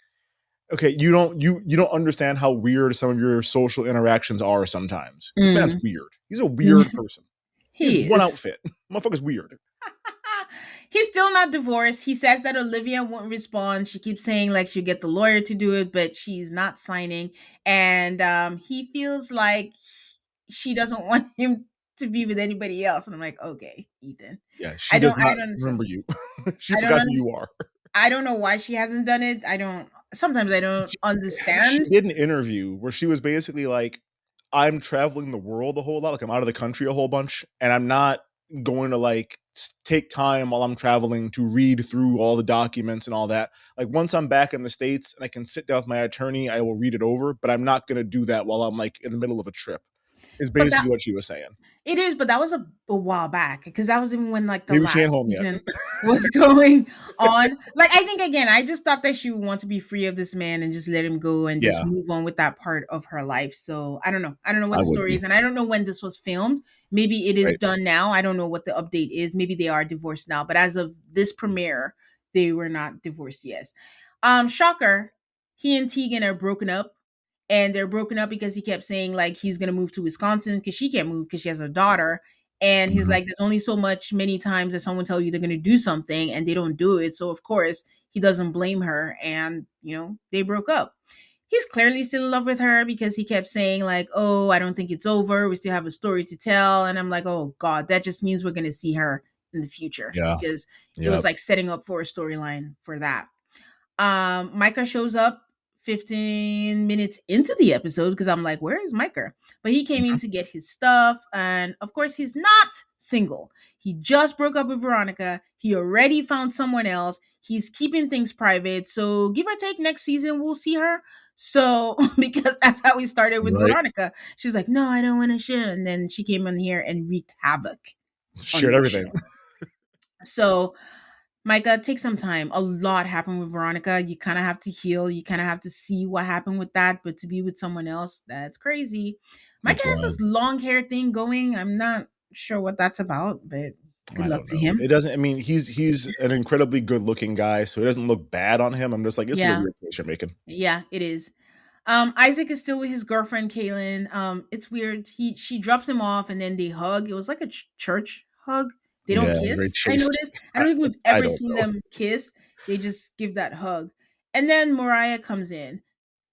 okay, you don't understand how weird some of your social interactions are sometimes. This man's weird. He's a weird person. He has he one is. outfit. Motherfucker's weird. He's still not divorced. He says that Olivia won't respond. She keeps saying like she'll get the lawyer to do it, but she's not signing. And he feels like she doesn't want him to be with anybody else. And I'm like, okay, Ethan. Yeah, I she don't does I not don't understand. remember you. She I don't forgot who understand. you are. I don't know why she hasn't done it. Sometimes I don't She understand. did an interview where she was basically like, I'm traveling the world a whole lot. Like I'm out of the country a whole bunch. And I'm not going to like take time while I'm traveling to read through all the documents and all that. Like once I'm back in the States and I can sit down with my attorney, I will read it over, but I'm not going to do that while I'm like in the middle of a trip is But that basically what she was saying. It is, but that was a while back because that was even when like the Maybe she ain't last home yet. season was going on. Like I think again, I just thought that she would want to be free of this man and just let him go and just Yeah, move on with that part of her life. So I don't know. I don't know what I the would story be. is, and I don't know when this was filmed. Maybe it is Right. done now. I don't know what the update is. Maybe they are divorced now, but as of this premiere, they were not divorced yet. Shocker. He and Tegan are broken up, and they're broken up because he kept saying like he's gonna move to Wisconsin because she can't move because she has a daughter. And he's Mhm. like, there's only so many times that someone tell you they're gonna do something and they don't do it. So of course he doesn't blame her, and they broke up. He's clearly still in love with her because he kept saying like, "Oh, I don't think it's over. We still have a story to tell." And I'm like, "Oh God, that just means we're gonna see her in the future Yeah. because it was Yep. like setting up for a storyline for that." Micah shows up 15 minutes into the episode because I'm like, where is Micah? But he came in Mhm. to get his stuff. And of course, he's not single. He just broke up with Veronica. He already found someone else. He's keeping things private. So give or take next season, we'll see her. So, because that's how we started with Right. Veronica. She's like, no, I don't want to share. And then she came in here and wreaked havoc on Shared the everything. show. So Micah, take some time. A lot happened with Veronica. You kind of have to heal. You kind of have to see what happened with that. But to be with someone else, that's crazy. Micah It's has wild. this long hair thing going. I'm not sure what that's about, but good I luck don't to know. him. It doesn't. I mean, he's an incredibly good looking guy, so it doesn't look bad on him. I'm just like, this is a Yeah, weird choice you're making. yeah, it is. Isaac is still with his girlfriend Kaylin. It's weird. She drops him off and then they hug. It was like a church hug. They don't Yeah, very kiss. I chaste. noticed. I don't think we've I ever don't seen know. them kiss. They just give that hug. And then Moriah comes in.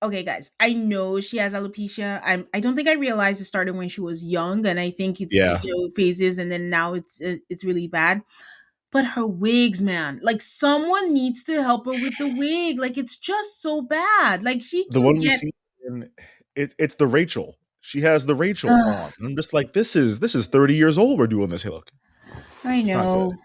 Okay, guys, I know she has alopecia. I don't think I realized it started when she was young, and I think it's Yeah. phases, and then now it's really bad. But her wigs, man, like someone needs to help her with the wig. Like it's just so bad. Like she The can one we get. see in it's the Rachel. She has the Rachel on. And I'm just like, this is 30 years old we're doing this. Hey, look. I It's not good. know.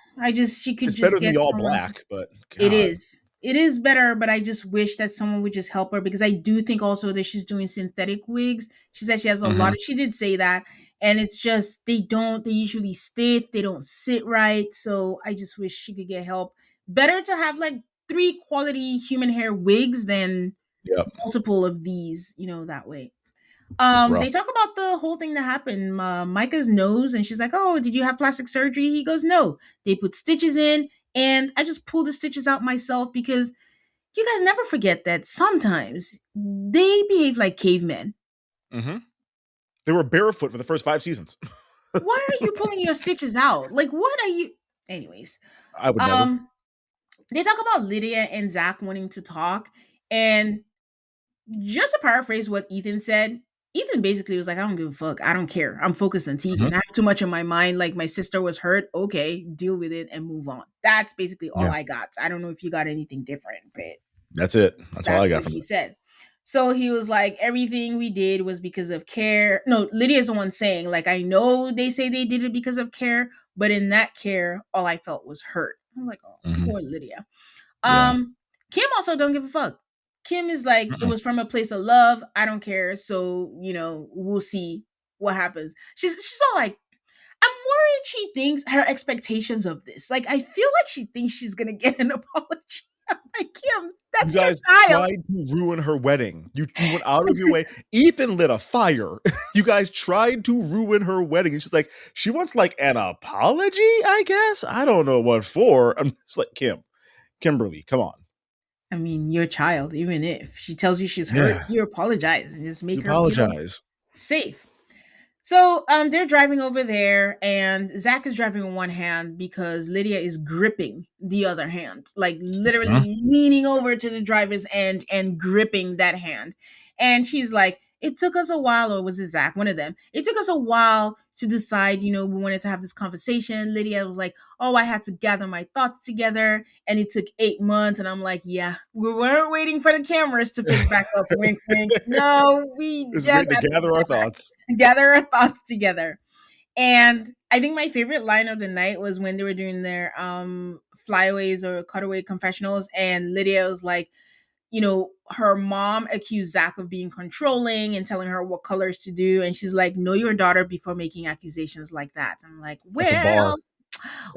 She could It's just better than get the all someone. black, but It God. is. It is better, but I just wish that someone would just help her because I do think also that she's doing synthetic wigs. She said she has a lot Mhm. of, she did say that. And it's just, they usually stiff, they don't sit right. So I just wish she could get help. Better to have like 3 quality human hair wigs than Yep. multiple of these, that way. It's rough. They talk about the whole thing that happened. Micah's nose, and she's like, "Oh, did you have plastic surgery?" He goes, "No." They put stitches in, and I just pulled the stitches out myself because you guys never forget that sometimes they behave like cavemen. Mhm. They were barefoot for the first 5 seasons. Why are you pulling your stitches out? Like, what are you? Anyways, I would never. um, they talk about Lydia and Zac wanting to talk, and just to paraphrase what Ethan said, Ethan basically was like, I don't give a fuck. I don't care. I'm focused on Tegan. I have too much on my mind. Like, my sister was hurt. Okay, deal with it and move on. That's basically all I got. I don't know if you got anything different, but that's it. That's all I got what from he it. said. So he was like, everything we did was because of care. No, Lydia's the one saying, like, I know they say they did it because of care, but in that care, all I felt was hurt. I'm like, oh, poor Lydia. Yeah. Kim also don't give a fuck. Kim is like, it was from a place of love. I don't care. So, we'll see what happens. She's all like, I'm worried she thinks her expectations of this. Like, I feel like she thinks she's gonna get an apology. I'm like, Kim, that's you guys your child. tried to ruin her wedding. You went out of your way. Ethan lit a fire. You guys tried to ruin her wedding. And she's like, she wants like an apology, I guess. I don't know what for. I'm just like, Kimberly, come on. I mean, your child, even if she tells you she's hurt, you apologize and just make her feel safe. So they're driving over there, and Zac is driving in one hand because Lydia is gripping the other hand, like literally leaning over to the driver's end and gripping that hand. And she's like, it took us a while, or was it Zac? One of them. It took us a while to decide, we wanted to have this conversation. Lydia was like, oh, I had to gather my thoughts together, and it took 8 months. And I'm like, yeah, we weren't waiting for the cameras to pick back up. Wink, wink. No, we just had to gather our thoughts. Gather our thoughts together. And I think my favorite line of the night was when they were doing their flyaways or cutaway confessionals, and Lydia was like, her mom accused Zac of being controlling and telling her what colors to do. And she's like, know your daughter before making accusations like that. I'm like, well,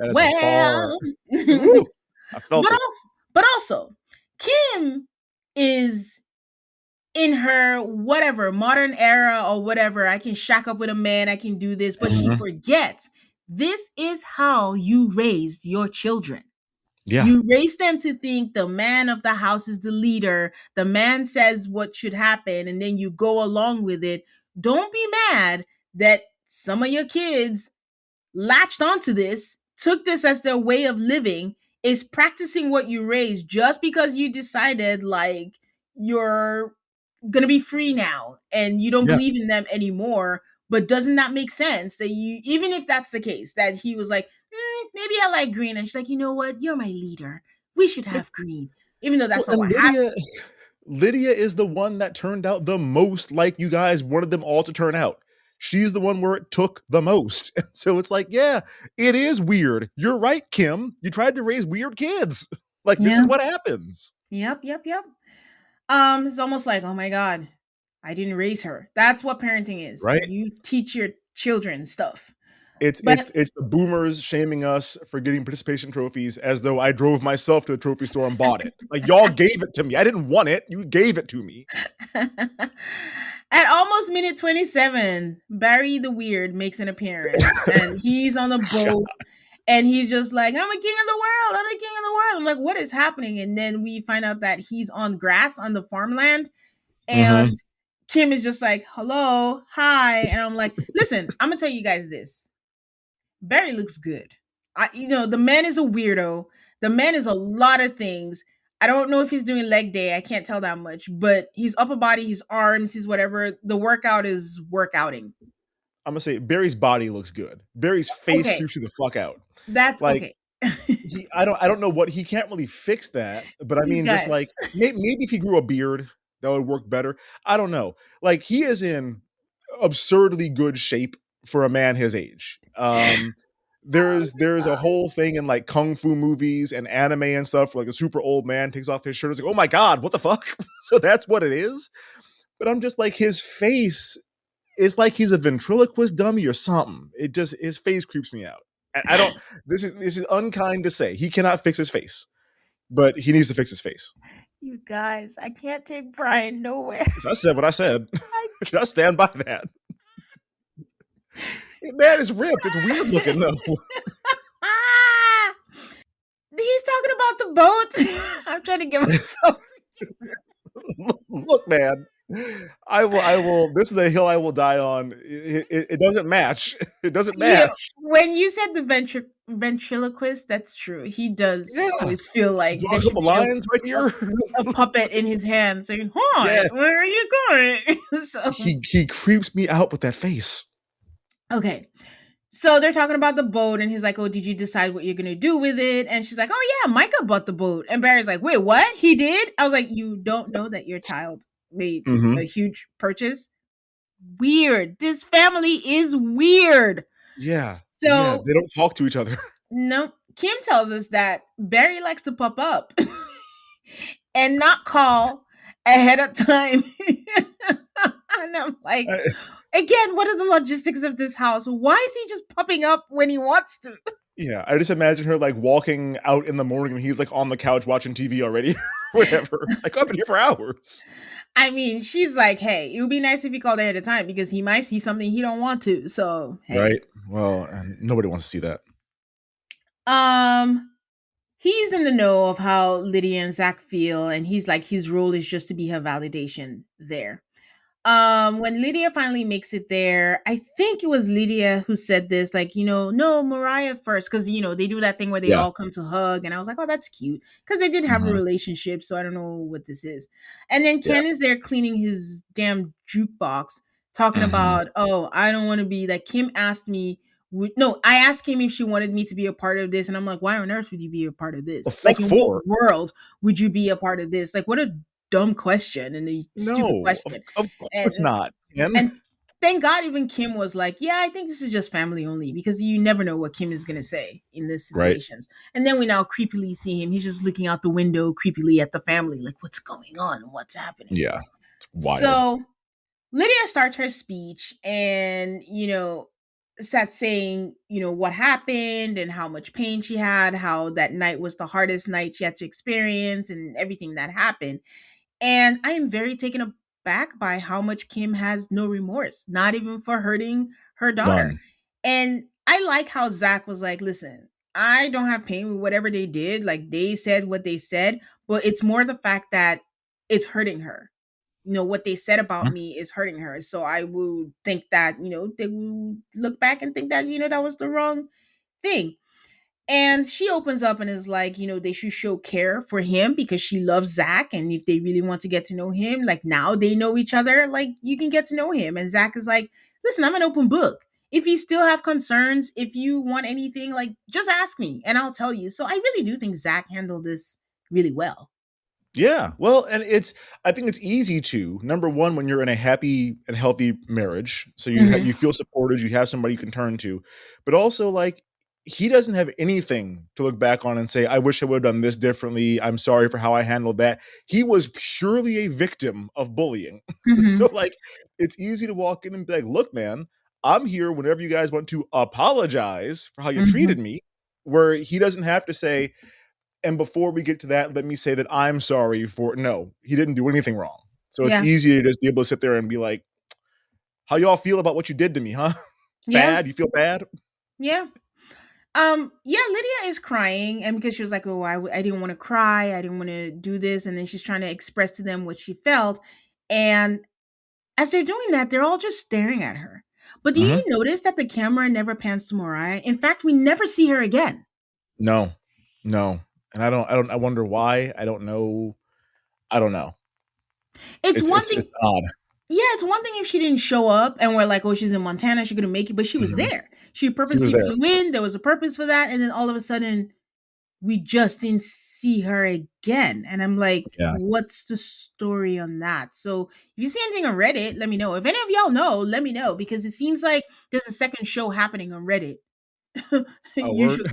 Ooh, I felt it. But also, Kim is in her whatever modern era or whatever. I can shack up with a man. I can do this. But she forgets this is how you raised your children. Yeah. You raise them to think the man of the house is the leader. The man says what should happen, and then you go along with it. Don't be mad that some of your kids latched onto this, took this as their way of living, is practicing what you raised just because you decided like you're going to be free now and you don't believe in them anymore. But doesn't that make sense that you, even if that's the case, that he was like, maybe I like green. And she's like, you know what? You're my leader. We should have green. Even though that's not what happened. Lydia is the one that turned out the most like you guys wanted them all to turn out. She's the one where it took the most. So it's like, yeah, it is weird. You're right, Kim. You tried to raise weird kids. Like, this is what happens. Yep. It's almost like, oh my God, I didn't raise her. That's what parenting is. Right? You teach your children stuff. It's the boomers shaming us for getting participation trophies as though I drove myself to the trophy store and bought it. Like, y'all gave it to me. I didn't want it. You gave it to me. At almost minute 27, Barry the Weird makes an appearance, and he's on the boat, and he's just like, I'm the king of the world. I'm the king of the world. I'm like, what is happening? And then we find out that he's on grass on the farmland, and Kim is just like, hello, hi. And I'm like, listen, I'm going to tell you guys this. Barry looks good. The man is a weirdo. The man is a lot of things. I don't know if he's doing leg day. I can't tell that much, but his upper body, his arms, his whatever, the workout is workouting. I'm gonna say Barry's body looks good. Barry's face creeps you the fuck out. That's like, okay. I don't know what, he can't really fix that, but I mean, just like maybe if he grew a beard, that would work better. I don't know. Like, he is in absurdly good shape for a man his age. There's a whole thing in like kung fu movies and anime and stuff where like a super old man takes off his shirt and is like, oh my God, what the fuck? So that's what it is. But I'm just like, his face is like he's a ventriloquist dummy or something. His face creeps me out. I don't, this is unkind to say. He cannot fix his face, but he needs to fix his face. You guys, I can't take Brian nowhere. So I said what I said. I stand by that. Man is ripped. It's weird looking though. He's talking about the boat. I'm trying to get myself. Look, man. I will. This is the hill I will die on. It doesn't match. It doesn't You know, match. when you said the ventriloquist, that's true. He does Yeah. always feel like Draw there a should couple be lines right a, here. a puppet in his hand saying, "Hi, Yeah. where are you going?" So He creeps me out with that face. okay. So they're talking about the boat, and he's like, "Oh, did you decide what you're gonna do with it?" And she's like, "Oh yeah, Micah bought the boat." And Barry's like, "Wait, what? He did?" I was like, "You don't know that your child made a Mm-hmm. huge purchase? Weird. This family is weird." Yeah. Yeah. So They don't talk to each other. no, Kim tells us that Barry likes to pop up and not call ahead of time. And I'm like, I- again, what are the logistics of this house? Why is he just popping up when he wants to? yeah. I just imagine her like walking out in the morning and he's like on the couch watching TV already. Whatever. Like, I've been here for hours. I mean, she's like, hey, it would be nice if he called ahead of time because he might see something he don't want to. So, hey. Right. Well, and nobody wants to see that. Um, he's in the know of how Lydia and Zac feel, and he's like, his role is just to be her validation there. When Lydia finally makes it there, I think it was Lydia who said this, like, no, Moriah first, because they do that thing where they Yeah. all come to hug, and I was like, oh, that's cute, because they did have a Mhm. relationship, so I don't know what this is. And then Yeah. Ken is there cleaning his damn jukebox, talking Mhm. about, oh, I don't want to be like Kim asked me. No, I asked Kim if she wanted me to be a part of this, and I'm like, why on earth would you be a part of The this? Like, fuck in what for? world would you be a part of this? Like, what a dumb question and a stupid No, question. of And course not. Ken. and thank God even Kim was like, yeah, I think this is just family only because you never know what Kim is going to say in these Right. situations. And then we now creepily see him. He's just looking out the window creepily at the family, like, what's going on? What's happening? Yeah. It's wild. So Lydia starts her speech and, starts saying, what happened and how much pain she had, how that night was the hardest night she had to experience and everything that happened. And I am very taken aback by how much Kim has no remorse, not even for hurting her daughter. None. And I like how Zac was like, listen, I don't have pain with whatever they did. Like they said what they said, but it's more the fact that it's hurting her. What they said about Mhm. me is hurting her. So I would think that, they would look back and think that, that was the wrong thing. And she opens up and is like, they should show care for him because she loves Zac. And if they really want to get to know him, like now they know each other, like you can get to know him. And Zac is like, listen, I'm an open book. If you still have concerns, if you want anything, like just ask me and I'll tell you. So I really do think Zac handled this really well. Yeah. Well, and I think it's easy to, number one, when you're in a happy and healthy marriage, so you feel supported, you have somebody you can turn to, but also like he doesn't have anything to look back on and say, I wish I would have done this differently. I'm sorry for how I handled that. He was purely a victim of bullying. So like it's easy to walk in and be like, look, man, I'm here whenever you guys want to apologize for how you treated me, where he doesn't have to say, and before we get to that, let me say that I'm sorry for no, he didn't do anything wrong. So it's Yeah. easy to just be able to sit there and be like, how y'all feel about what you did to me, huh? Yeah. Bad? You feel bad? Yeah. Yeah, Lydia is crying, and because she was like, oh, I didn't want to cry, I didn't want to do this, and then she's trying to express to them what she felt. And as they're doing that, they're all just staring at her. But do you notice that the camera never pans to Moriah? In fact, we never see her again. No. And I wonder why. I don't know. It's one thing. It's odd. Yeah, it's one thing if she didn't show up and we're like, oh, she's in Montana, she's gonna make it, but she was there. She purposely there. flew in, there was a purpose for that, and then all of a sudden we just didn't see her again. And I'm like, Yeah. what's the story on that? So if you see anything on Reddit, let me know. If any of y'all know, let me know because it seems like there's a second show happening on Reddit. Usually.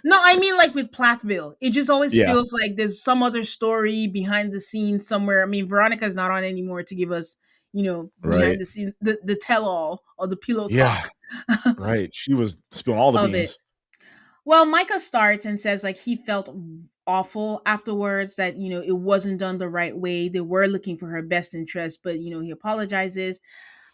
No, I mean like with Plathville. It just always feels like there's some other story behind the scenes somewhere. I mean, Veronica's not on anymore to give us, behind the scenes, the tell-all or the pillow talk. Right. She was spilling all the beans. It. Well, Micah starts and says like he felt awful afterwards, that it wasn't done the right way. They were looking for her best interest, but he apologizes.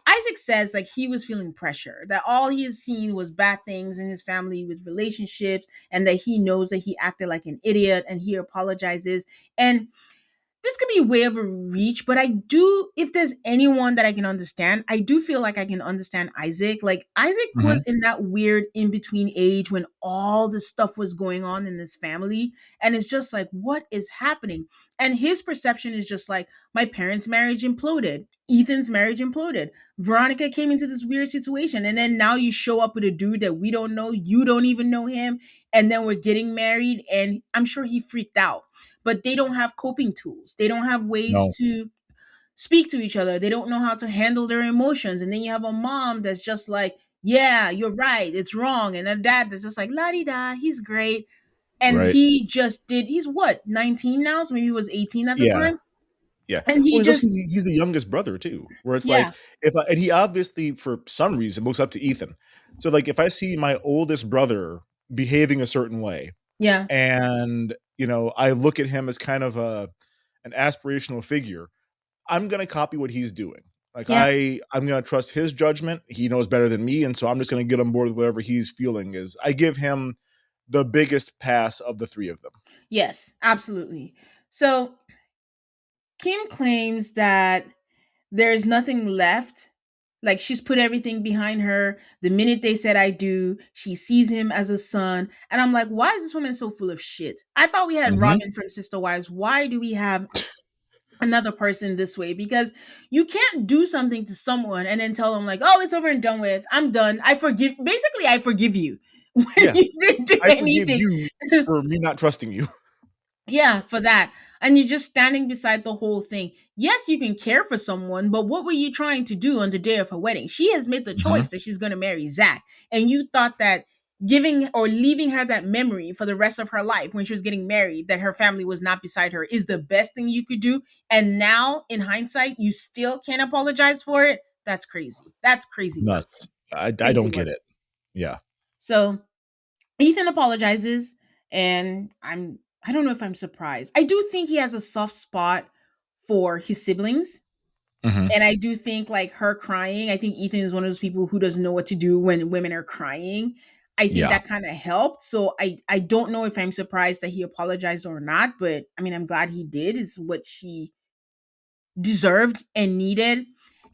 Isaac says like he was feeling pressure, that all he has seen was bad things in his family with relationships, and that he knows that he acted like an idiot, and he apologizes. And this could be way of a reach, but I do, if there's anyone that I can understand, I do feel like I can understand Isaac. Like, Isaac was Mhm. in that weird in between age when all this stuff was going on in this family. And it's just like, what is happening? And his perception is just like, my parents' marriage imploded. Ethan's marriage imploded. Veronica came into this weird situation. And then now you show up with a dude that we don't know. You don't even know him. And then we're getting married. And I'm sure he freaked out, but they don't have coping tools. They don't have ways No. to speak to each other. They don't know how to handle their emotions. And then you have a mom that's just like, yeah, you're right. It's wrong. And a dad that's just like, la di da, he's great. And Right. he just did, he's what, 19 now? So maybe he was 18 at the Yeah. time. Yeah. And Well, he he's also just, he's the youngest brother too, where it's yeah, like and he obviously for some reason looks up to Ethan. So like if I see my oldest brother behaving a certain way, yeah, and I look at him as kind of an aspirational figure, I'm gonna copy what he's doing. Like yeah. I'm gonna trust his judgment. He knows better than me, and so I'm just gonna get on board with whatever he's feeling is. I give him the biggest pass of the three of them. Yes, absolutely. So Kim claims that there's nothing left. Like, she's put everything behind her. The minute they said I do, she sees him as a son. And I'm like, why is this woman so full of shit? I thought we had Mhm. Robin from Sister Wives. Why do we have another person this way? Because you can't do something to someone and then tell them like, oh, it's over and done with. I'm done. I forgive. Basically, I forgive you when Yeah, you didn't do I forgive anything. you for me not trusting you. Yeah, for that. And you're just standing beside the whole thing. Yes, you can care for someone, but what were you trying to do on the day of her wedding? She has made the Mhm. choice that she's going to marry Zach. And you thought that giving or leaving her that memory for the rest of her life when she was getting married, that her family was not beside her, is the best thing you could do. And now, in hindsight, you still can't apologize for it. That's crazy. That's crazy work. Nuts. I Crazy don't get work. it. Yeah. So Ethan apologizes, and I don't know if I'm surprised. I do think he has a soft spot for his siblings. Mhm. And I do think like her crying, I think Ethan is one of those people who doesn't know what to do when women are crying. I think Yeah. that kind of helped. So I don't know if I'm surprised that he apologized or not, but I mean I'm glad he did. Is what she deserved and needed.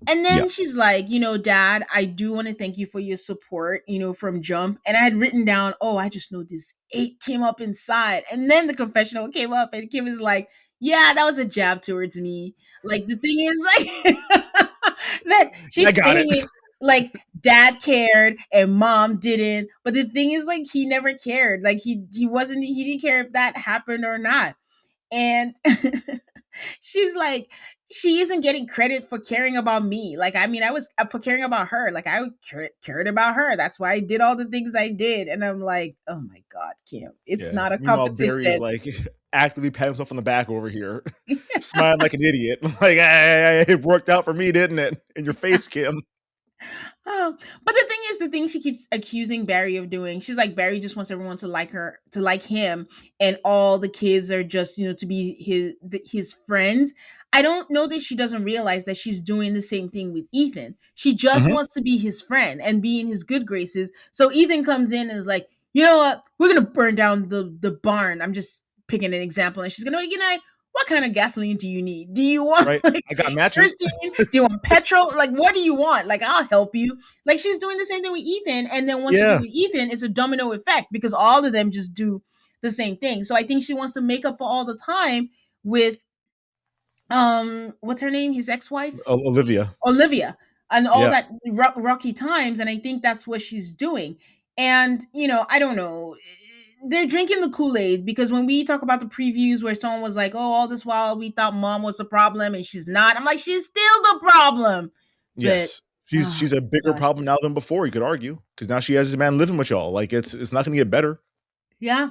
And Yeah. then she's like, Dad, I do want to thank you for your support, from Jump. And I had written down, oh, I just know this ache came up inside. And then the confessional came up, and Kim is like, yeah, that was a jab towards me. Like, the thing is, like, that I she's got saying it. it like dad cared and mom didn't. But the thing is, like, he never cared. Like, he didn't care if that happened or not. And she's like, she isn't getting credit for caring about me. Like, I mean, I was for caring about her. Like, I cared about her. That's why I did all the things I did. And I'm like, oh my God, Kim, it's Yeah. not a Meanwhile, Barry is competition. like actively patting himself on the back over here, smiling like an idiot. Like, hey, it worked out for me, didn't it? In your face, Kim. But the thing is, the thing she keeps accusing Barry of doing, she's like, Barry just wants everyone to like her, to like him, and all the kids are just, to be his friends. I don't know that she doesn't realize that she's doing the same thing with Ethan. She just Mhm. wants to be his friend and be in his good graces. So Ethan comes in and is like, you know what? We're gonna burn down the barn. I'm just picking an example, and she's gonna, what kind of gasoline do you need? Do you want Right. like I got matches. kerosene? Do you want petrol? Like, what do you want? Like, I'll help you. Like, she's doing the same thing with Ethan, and then once you do Yeah. with Ethan, it's a domino effect because all of them just do the same thing. So I think she wants to make up for all the time with what's her name? His ex-wife, Olivia. Olivia, and all Yeah. that rocky times. And I think that's what she's doing. And I don't know. They're drinking the Kool-Aid because when we talk about the previews where someone was like, "Oh, all this while we thought mom was the problem and she's not," I'm like, she's still the problem. But Yes. oh She's a bigger gosh, problem now than before, you could argue, because now she has this man living with y'all. Like it's not gonna get better. yeah.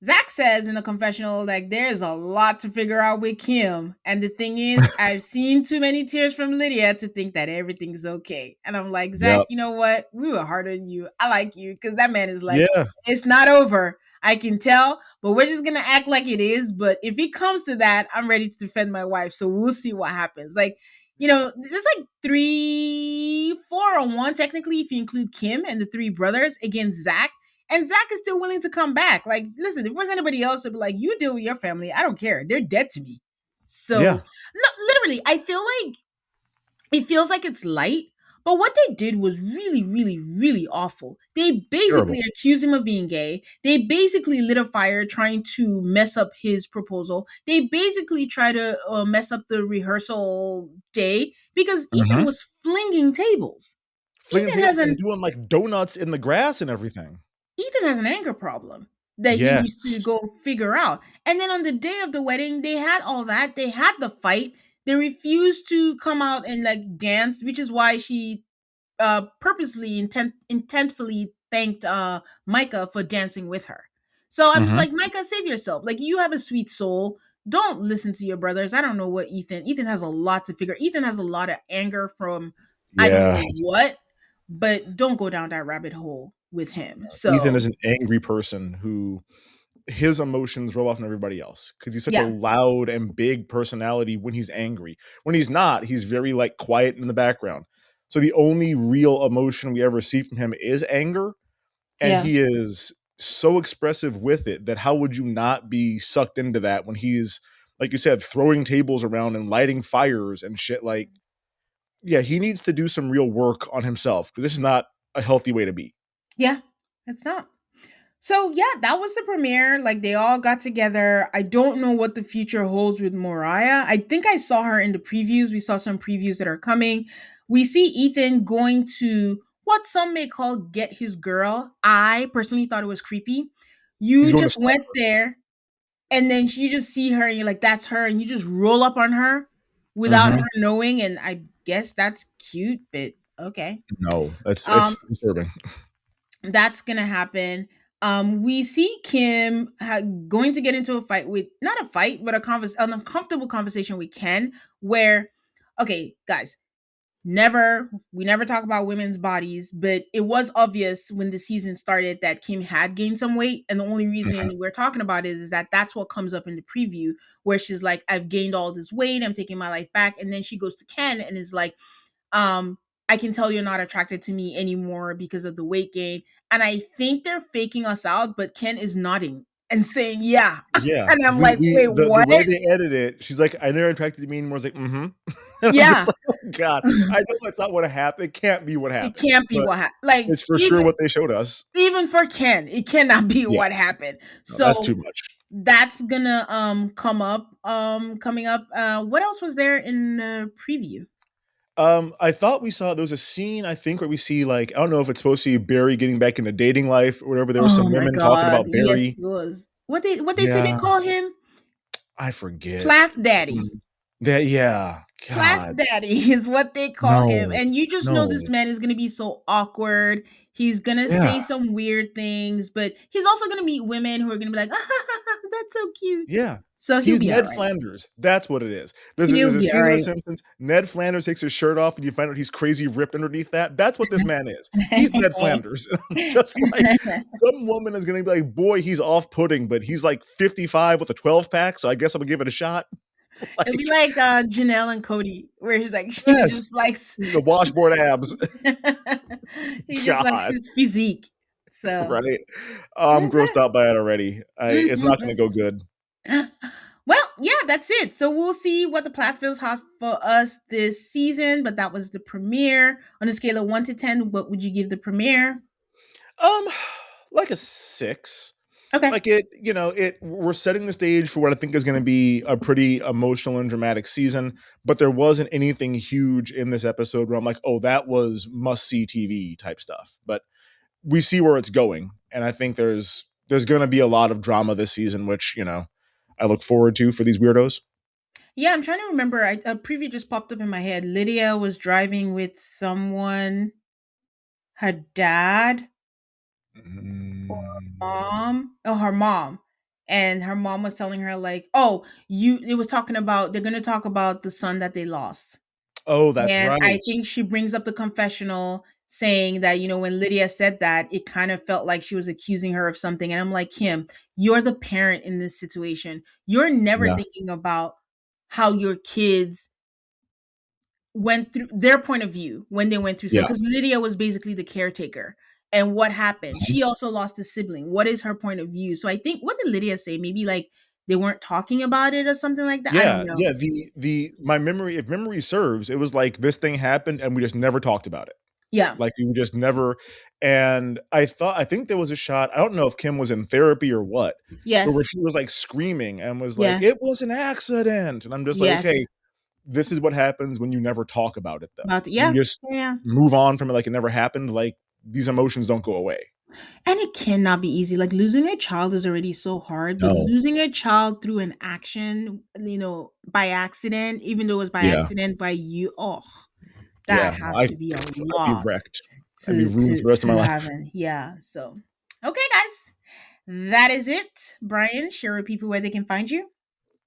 Zach says in the confessional, like, there's a lot to figure out with Kim. And the thing is, I've seen too many tears from Lydia to think that everything's okay. And I'm like, Zach, Yep. you know what? We were harder than you. I like you because that man is like, Yeah. it's not over. I can tell, but we're just going to act like it is. But if it comes to that, I'm ready to defend my wife. So we'll see what happens. Like, there's like 4-1, technically, if you include Kim and the three brothers against Zach. And Zach is still willing to come back. Like, listen, if it was anybody else, to be like, you deal with your family. I don't care. They're dead to me. So, Yeah. no, literally, I feel like it feels like it's light, but what they did was really, really, really awful. They basically Terrible. accused him of being gay. They basically lit a fire trying to mess up his proposal. They basically try to mess up the rehearsal day because Ethan Mm-hmm. was flinging tables. Flinging Ethan has tables and an doing like donuts in the grass and everything. Ethan has an anger problem that he needs to Yes. go figure out. And then on the day of the wedding, they had all that. They had the fight. They refused to come out and like dance, which is why she purposely intentfully thanked Micah for dancing with her. So I'm just Mm-hmm. like, Micah, save yourself. Like, you have a sweet soul. Don't listen to your brothers. I don't know what Ethan has a lot to figure. Ethan has a lot of anger from I don't Yeah. know what, but don't go down that rabbit hole with him. Ethan So is an angry person who his emotions roll off on everybody else because he's such a yeah, loud and big personality when he's angry. When he's not, he's very like quiet in the background. So the only real emotion we ever see from him is anger, and yeah, he is so expressive with it that how would you not be sucked into that when he's, like you said, throwing tables around and lighting fires and shit? Like, yeah, he needs to do some real work on himself because this is not a healthy way to be. yeah. It's not. So yeah, that was the premiere. Like, they all got together. I don't know what the future holds with Moriah. I think I saw her in the previews. We saw some previews that are coming. We see Ethan going to what some may call get his girl. I personally thought it was creepy. He's You going to just start. went there and then you just see her and you're like, that's her, and you just roll up on her without Mm-hmm. her knowing. And I guess that's cute, but okay. No, Um, it's disturbing. that's gonna happen. We see Kim going to get into a fight with not a fight, but an uncomfortable conversation with Ken. Where, okay, guys, we never talk about women's bodies, but it was obvious when the season started that Kim had gained some weight, and the only Mhm. reason we're talking about it is that that's what comes up in the preview, where she's like, "I've gained all this weight, I'm taking my life back," and then she goes to Ken and is like, um I can tell you're not attracted to me anymore because of the weight gain. And I think they're faking us out, but Ken is nodding and saying yeah. Yeah, And I'm like, we wait, the what? way they edit it, she's like, "I never attracted to me anymore." I was like, "Mm-hmm," and I'm Yeah. just like, "Oh god." I know that's not what happened. It can't be what It happened, can't be but what happened. Like, it's for sure even what they showed us. even for Ken, it cannot be Yeah, what happened. no, that's too So much. that's gonna coming up. What else was there in the preview? I thought we saw there was a scene, I think, where we see, like, I don't know if it's supposed to be Barry getting back into dating life or whatever. There were Oh some my women talking god, about yes, Barry. it was. What they say they Yeah, call him? I forget. Plath Daddy. Mm. That yeah, Plath God, Daddy is what they call him. no, And you just know no. this man is going to be so awkward. He's going to Yeah, say some weird things, but he's also going to meet women who are going to be like, that's so cute. yeah. So he'll He's be all Ned right. Flanders. That's what it is. There's He'll a be all scene in The right. Simpsons. Ned Flanders takes his shirt off, and you find out he's crazy ripped underneath that. That's what this man is. He's Ned Flanders. I'm just like, some woman is going to be like, boy, he's off-putting, but he's like 55 with a 12-pack, so I guess I'm going to give it a shot. It'll be Like, like Janelle and Cody, where he's like, she yes, just likes, the washboard abs. he just likes God, his physique. So, right? I'm grossed out by it already. It's not going to go good. well, yeah, that's it. So we'll see what the Plathvilles have for us this season, but that was the premiere. On a scale of 1 to 10, what would you give the premiere? Um, like a 6. Okay. Like we're setting the stage for what I think is going to be a pretty emotional and dramatic season, but there wasn't anything huge in this episode where I'm like, oh, that was must see TV type stuff. But we see where it's going, and I think there's going to be a lot of drama this season, which I look forward to for these weirdos. Yeah, I'm trying to remember. A preview just popped up in my head. Lydia was driving with someone, her dad, her mom. And her mom was telling her, like, oh, it was talking about, they're going to talk about the son that they lost. Oh, that's And I right. think she brings up the confessional saying that, when Lydia said that, it kind of felt like she was accusing her of something. And I'm like, Kim, you're the parent in this situation. You're never Yeah, thinking about how your kids went through their point of view when they went through so yeah. because Lydia was basically the caretaker. And what happened? Mhm. She also lost a sibling. What is her point of view? So I think, what did Lydia say? Maybe like they weren't talking about it or something like that. I don't Yeah, know. yeah. My memory, if memory serves, it was like this thing happened and we just never talked about it. Yeah. Like we just never. And I think there was a shot. I don't know if Kim was in therapy or what, but Yes. where she was like screaming and was Yeah. like, "It was an accident," and I'm just like, Yes. okay, this is what happens when you never talk about it, though. About You just yeah. move on from it like it never happened. Like these emotions don't go away. And it cannot be easy. Like losing a child is already so hard, but No. losing a child through an action, by accident, even though it was by Yeah. accident by you, that Yeah. has to be a I'd be lot wrecked. I'd be to ruined for the rest of my life. happen. Yeah. So, okay, guys, that is it. Brian, share with people where they can find you.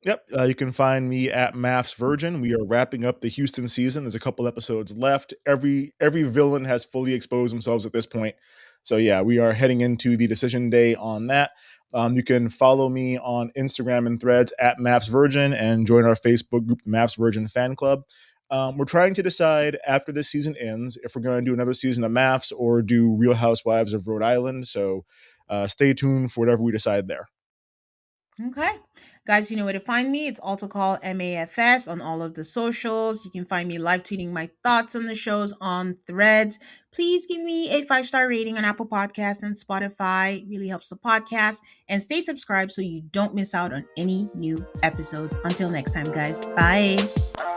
Yep. You can find me at Maths Virgin. We are wrapping up the Houston season. There's a couple episodes left. Every villain has fully exposed themselves at this point. So yeah, we are heading into the decision day on that. You can follow me on Instagram and Threads at Maths Virgin and join our Facebook group, the Maths Virgin Fan Club. We're trying to decide after this season ends if we're going to do another season of Maths or do Real Housewives of Rhode Island. So stay tuned for whatever we decide there. Okay. Guys, you know where to find me. It's also called MAFS on all of the socials. You can find me live tweeting my thoughts on the shows on Threads. Please give me a 5-star rating on Apple Podcasts and Spotify. It really helps the podcast. And stay subscribed so you don't miss out on any new episodes. Until next time, guys. Bye.